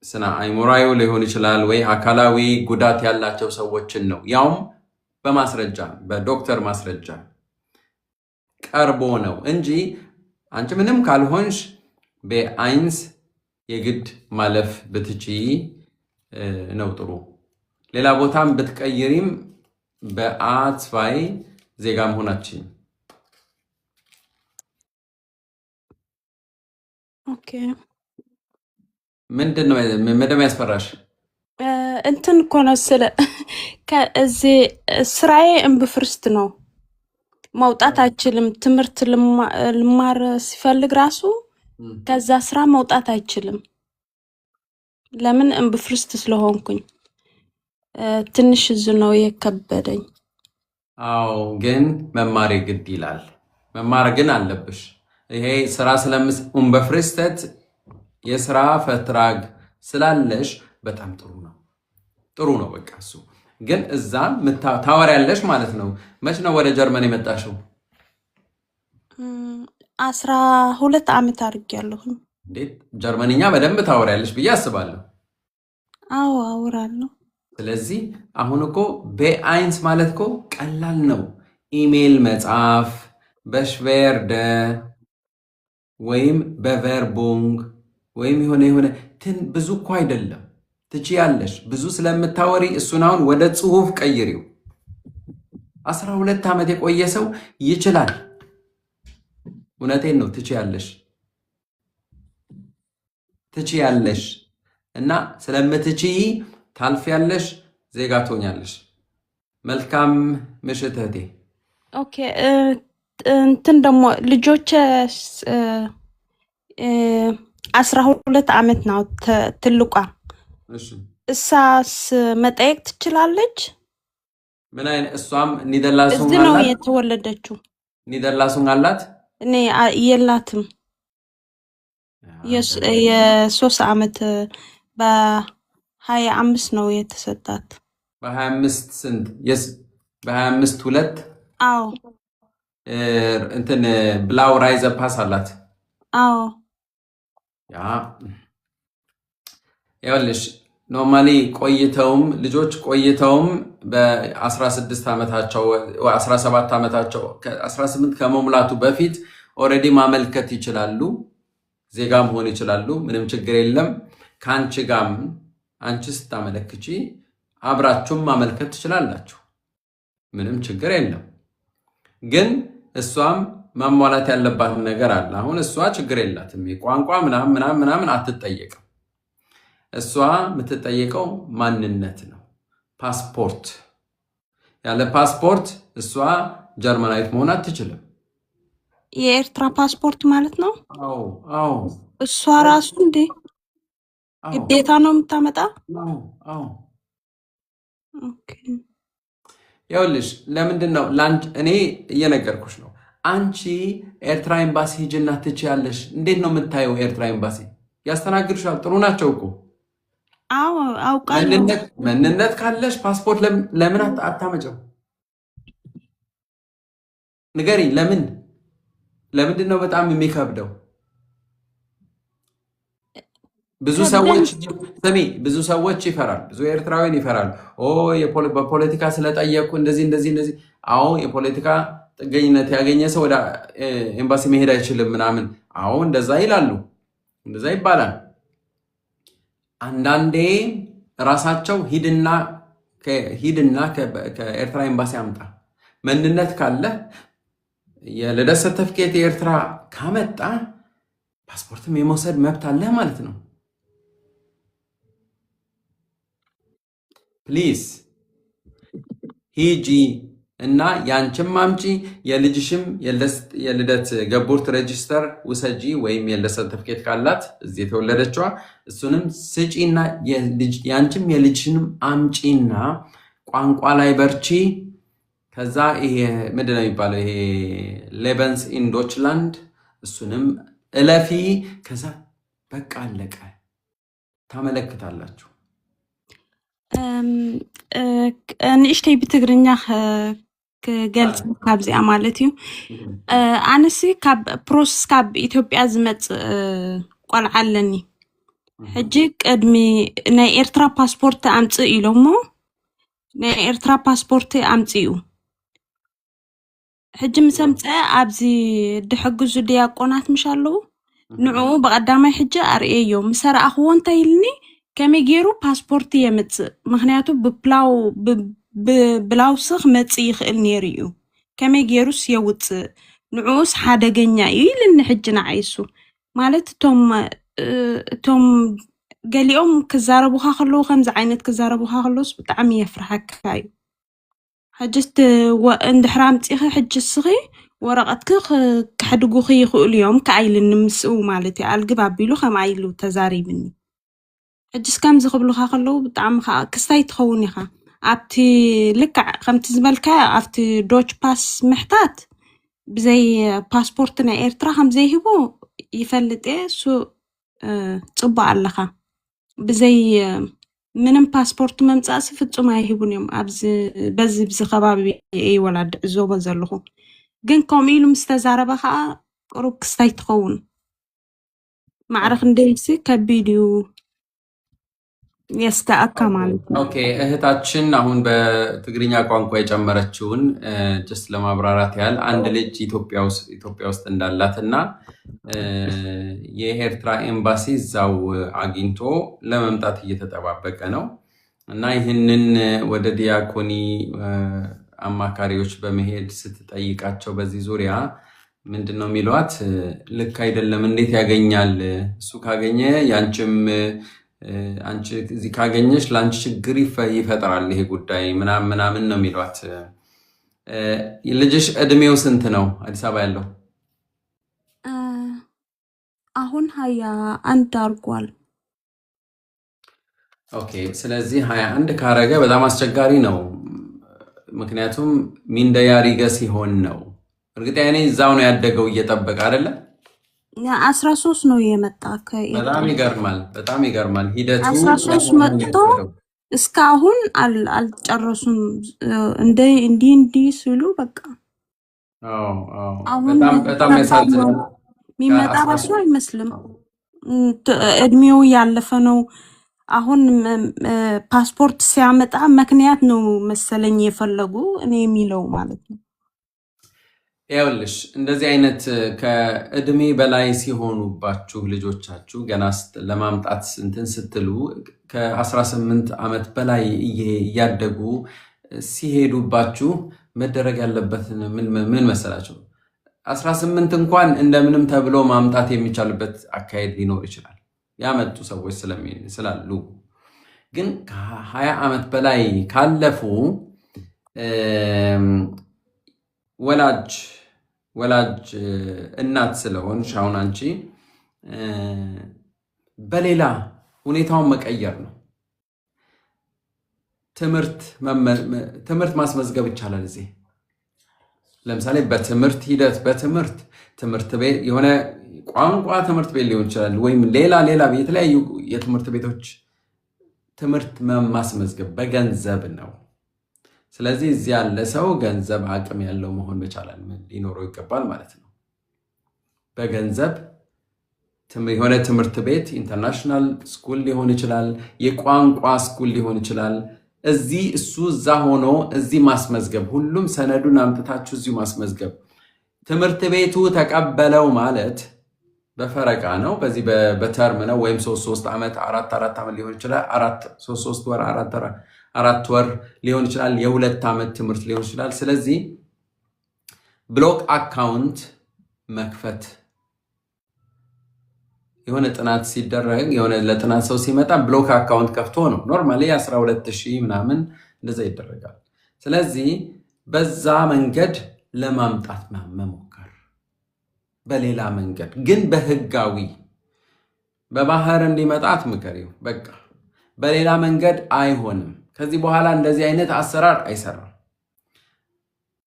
ስነ አእምሯዊ ሊሆን ይችላል ወይ አካላዊ ጉዳት ያላቸው ሰዎችን ነው። ያውም በማስረጃ በዶክተር ማስረጃ ቀርቦ ነው እንጂ አንቺ ምንም ካልሆንሽ በአይንስ የግድ ማለፍ ብትችይ ነው ጥሩ። ሌላ ቦታም ብትቀይሪም በአስባይ ዜጋ መሆናችን ኦኬ። ምንድን ነው ያስፈራሽ? እንትን እኮ ነው ከዚህ ስራዬ እምብፍርስት ነው መውጣት አይችልም። ትምህርት ልማር ሲፈልግ ራሱ ከዛ ስራ መውጣት አይችልም። ለምን እምብፍርስት ስለሆንኩኝ ትንሽ ነው የከበደኝ። አዎ ግን መማር ግድ ይላል። መማር ግን አለብሽ። ይሄ ስራ በፍርስተት የስራ ፈትራግ ስላለሽ በጣም ጥሩ ነው። በቃ እሱ ግን እዛም ታወሪያለሽ ማለት ነው። መች ነው ወደ ጀርመን የመጣሽው? 12 ዓመት አድርጌያለሁ። እንዴት ጀርመንኛ በደንብ ታወሪያለሽ ብዬ አስባለሁ። አዎ አወራለሁ። ስለዚህ አሁን እኮ በአይንስ ማለት እኮ ቀላል ነው። ኢሜል መጻፍ በሽቬርደ ወይም በቨርቡንግ ወይም የሆነ ብዙ እኮ አይደለም። ትችያለሽ ብዙ ስለምታወሪ እሱን አሁን ወደ ጽሁፍ ቀይሪው። 12 ዓመት የቆየ ሰው ይችላል። እውነቴን ነው። ትችያለሽ እና ስለምትችይ ታልፊያለሽ፣ ዜጋ ትሆኛለሽ። መልካም ምሽት እህቴ። ኦኬ እንትን ደግሞ ልጆች 12 ዓመት ነው ትልቋ። እሳስ መጠየቅ ትችላለች? ምን አይነት እሷም ኒደርላሱን እዚህ ነው የተወለደችው። ኒደርላሱን አላት? እኔ የላትም። የ3 ዓመት በ25 ነው የተሰጣት። በ25 ስንት? በ25 2? አዎ እንትን ብላው ራይዘ ፓስ አላት። አዎ ያ ይኸውልሽ ኖርማሊ ልጆች ቆይተውም በ16 ዓመታቸው 17 ዓመታቸው 18 ከመሙላቱ በፊት ኦልሬዲ ማመልከት ይችላሉ። ዜጋ መሆን ይችላሉ። ምንም ችግር የለም። ከአንቺ ጋርም አንቺ ስታመለክቺ አብራችሁም ማመልከት ትችላላችሁ። ምንም ችግር የለም። ግን እሷም ማሟላት ያለባት ነገር አለ። አሁን እሷ ችግር የላትም። ቋንቋ ምናምን አትጠየቅም። እሷ የምትጠየቀው ማንነት ነው፣ ፓስፖርት። ያለ ፓስፖርት እሷ ጀርመናዊት መሆን አትችልም። የኤርትራ ፓስፖርት ማለት ነው? አዎ። እሷ ራሱ እንዴ ግዴታ ነው የምታመጣ? አዎ። ኦኬ ይኸውልሽ ለምንድን ነው እኔ እየነገርኩሽ ነው። አንቺ ኤርትራ ኤምባሲ ሂጂና ትችያለሽ። እንዴት ነው የምታየው? ኤርትራ ኤምባሲ ያስተናግድሻል። ጥሩ ናቸው እኮ። አዎ አውቃለሁ። ማንነት ካለሽ ፓስፖርት ለምን አታመጭም? ንገሪ። ለምንድን ነው በጣም የሚከብደው? ብዙ ሰዎች ይፈራል። ብዙ ኤርትራውያን ይፈራል። በፖለቲካ ስለጠየቁ እንደዚህ። አዎ የፖለቲካ ጥገኝነት ያገኘ ሰው ወደ ኤምባሲ መሄድ አይችልም ምናምን። አዎ እንደዛ ይላሉ፣ እንደዛ ይባላል። አንዳንዴ ራሳቸው ሂድና ከኤርትራ ኤምባሲ አምጣ። ማንነት ካለ የልደት ሰርተፍኬት የኤርትራ ካመጣ ፓስፖርትም የመውሰድ መብት አለ ማለት ነው። ፕሊዝ ሂጂ እና ያንቺም አምጪ፣ የልጅሽም የልደት ገቡርት ሬጂስተር ውሰጂ፣ ወይም የልደት ሰርተፍኬት ካላት እዚህ የተወለደችዋ እሱንም ስጪና ያንቺም የልጅሽንም አምጪና ቋንቋ ላይ በርቺ። ከዛ ይሄ ምንድን ነው የሚባለው? ይሄ ሌበንስ ኢን ዶችላንድ እሱንም እለፊ። ከዛ በቃ አለቀ። ታመለክታላችሁ። ንእሽተይ ብትግርኛ ክገልፅ ካብዚኣ ማለት እዩ። ኣነሲ ካብ ፕሮሰስ ካብ ኢትዮጵያ ዝመፅእ ቆልዓ ኣለኒ። ሕጂ ቅድሚ ናይ ኤርትራ ፓስፖርት ኣምፅእ ኢሎሞ ናይ ኤርትራ ፓስፖርት ኣምፅኡ ሕጂ ምስ ኣምፅአ ኣብዚ ድሕግዙ ዲያቆናት ምሽ ኣለዉ። ንዕኡ ብቐዳማይ ሕጂ ኣርእየዮ ምስ ረኣኽዎ እንታይ ኢልኒ ከመይ ገይሩ ፓስፖርት የምፅእ፣ ምክንያቱ ብብላውስኽ መፅእ ይኽእል ነይሩ እዩ። ከመይ ገይሩስ የውፅእ፣ ንዕኡስ ሓደገኛ እዩ ኢልኒ። ሕጂ ንዓይሱ ማለት እቶም ገሊኦም ክዛረቡካ ከለዉ ከምዚ ዓይነት ክዛረቡካ ከለውስ ብጣዕሚ የፍርሐካ እዩ። حجست اندحرام تيخي حج السخي ورقتك كحدقو خيخو اليوم كعيل النمسو مالتي القباب بيلو خم عيلو تزاري مني حجس كام زخبلو خاخلو بتعم كستاي تخوني خا عبتي لك خمت زملكا عبتي دوج باس محتات بزي باسبورتنا ايرترا خم زي هبو يفلت ايه سو صبا علخا بزي منم باسبورت ممصاس ፍጹም አይሂቡን በዚ ከባቢ ወላድ ዞባ ዘለኹ ግን ከምኡ ኢሉ ምስተዛረበ ከዓ ቅሩብ ክስታይ ትኸውን ማዕረኽ እንደይሲ ከቢድዩ የስከአካ ማለት ነው። ኦኬ እህታችን አሁን በትግርኛ ቋንቋ የጨመረችውን ጀስት ለማብራራት ያህል አንድ ልጅ ኢትዮጵያ ውስጥ እንዳላትና የኤርትራ ኤምባሲ እዛው አግኝቶ ለመምጣት እየተጠባበቀ ነው እና ይህንን ወደ ዲያኮኒ አማካሪዎች በመሄድ ስትጠይቃቸው በዚህ ዙሪያ ምንድነው የሚሏት? ልክ አይደለም፣ እንዴት ያገኛል? እሱ ካገኘ ያንቺም አንቺ እዚህ ካገኘሽ ላንቺ ችግር ይፈጥራል ይሄ ጉዳይ ምናምን ነው የሚሏት። ልጅሽ እድሜው ስንት ነው አዲስ አበባ ያለው? አሁን 21 አርጓል። ኦኬ ስለዚህ 21 ካረገ በጣም አስቸጋሪ ነው። ምክንያቱም ሚንደያሪገ ሲሆን ነው። እርግጠኛ ነኝ እዛው ነው ያደገው እየጠበቀ አይደለ? 13 ነው የመጣ በጣም ይገርማል ሂደቱ። 13 መጥቶ እስካሁን አልጨረሱም። እንዲህ ሲሉ በቃ አሁን በጣም ያሳዝናል። የሚመጣ ራሱ አይመስልም። እድሜው ያለፈ ነው። አሁን ፓስፖርት ሲያመጣ ምክንያት ነው መሰለኝ የፈለጉ እኔ የሚለው ማለት ነው። ይኸውልሽ እንደዚህ አይነት ከእድሜ በላይ ሲሆኑባችሁ ልጆቻችሁ ገና ለማምጣት እንትን ስትሉ ከ18 ዓመት በላይ እያደጉ ሲሄዱባችሁ መደረግ ያለበት ምን መሰላችሁ? 18 እንኳን እንደምንም ተብሎ ማምጣት የሚቻልበት አካሄድ ሊኖር ይችላል ያመጡ ሰዎች ስላሉ። ግን ከ20 ዓመት በላይ ካለፉ ወላጅ እናት ስለሆንሽ አሁን አንቺ በሌላ ሁኔታውን መቀየር ነው። ትምህርት ማስመዝገብ ይቻላል። እዚህ ለምሳሌ በትምህርት ሂደት ትምህርት ቤት የሆነ ቋንቋ ትምህርት ቤት ሊሆን ይችላል፣ ወይም ሌላ የተለያዩ የትምህርት ቤቶች ትምህርት ማስመዝገብ በገንዘብ ነው። ስለዚህ እዚህ ያለ ሰው ገንዘብ አቅም ያለው መሆን መቻል ሊኖረው ይገባል ማለት ነው። በገንዘብ የሆነ ትምህርት ቤት ኢንተርናሽናል ስኩል ሊሆን ይችላል፣ የቋንቋ ስኩል ሊሆን ይችላል። እሱ እዛ ሆኖ እዚህ ማስመዝገብ፣ ሁሉም ሰነዱን አምጥታችሁ እዚሁ ማስመዝገብ። ትምህርት ቤቱ ተቀበለው ማለት በፈረቃ ነው። በዚህ በተርም ነው፣ ወይም 3 ዓመት 4 ዓመት ሊሆን ይችላል። 3 ወር 4 ወር ሊሆን ይችላል። የ2 ዓመት ትምህርት ሊሆን ይችላል። ስለዚህ ብሎክ አካውንት መክፈት የሆነ ጥናት ሲደረግ የሆነ ለጥናት ሰው ሲመጣ ብሎክ አካውንት ከፍቶ ነው። ኖርማሊ 12,000 ምናምን እንደዛ ይደረጋል። ስለዚህ በዛ መንገድ ለማምጣት መሞከር፣ በሌላ መንገድ ግን በህጋዊ በባህር እንዲመጣ አትምከሪው። በቃ በሌላ መንገድ አይሆንም። ከዚህ በኋላ እንደዚህ አይነት አሰራር አይሰራም።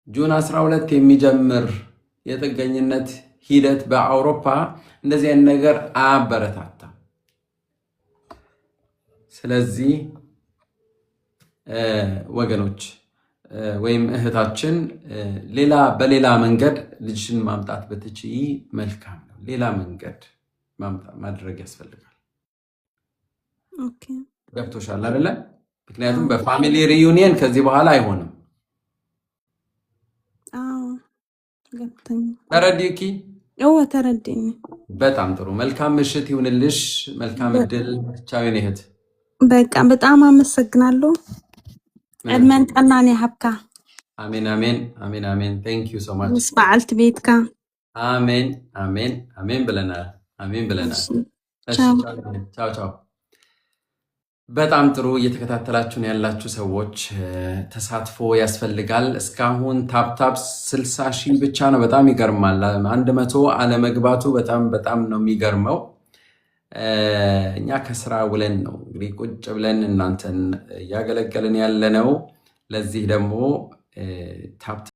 ጁን 12 የሚጀምር የጥገኝነት ሂደት በአውሮፓ እንደዚህ አይነት ነገር አያበረታታም። ስለዚህ ወገኖች ወይም እህታችን በሌላ መንገድ ልጅሽን ማምጣት ብትችይ መልካም ነው። ሌላ መንገድ ማድረግ ያስፈልጋል። ኦኬ ገብቶሻል አይደለ? ምክንያቱም በፋሚሊ ሪዩኒየን ከዚህ በኋላ አይሆንም። ተረዲኪ? ተረዲኝ። በጣም ጥሩ። መልካም ምሽት ይሁንልሽ። መልካም እድል። ቻው የኔ እህት። በቃ በጣም አመሰግናለሁ። ዕድመን ጠናን ያሃብካ። አሜን አሜን አሜን አሜን። ቴንክ ዩ ሶ ማች። ምስ በዓልቲ ቤትካ። አሜን አሜን አሜን ብለናል። አሜን ብለናል። ቻው ቻው። በጣም ጥሩ እየተከታተላችሁን ያላችሁ ሰዎች ተሳትፎ ያስፈልጋል። እስካሁን ታፕታፕ 60 ሺህ ብቻ ነው። በጣም ይገርማል። 100 አለመግባቱ በጣም ነው የሚገርመው። እኛ ከስራ ውለን ነው እንግዲህ ቁጭ ብለን እናንተን እያገለገልን ያለነው። ለዚህ ደግሞ ታፕ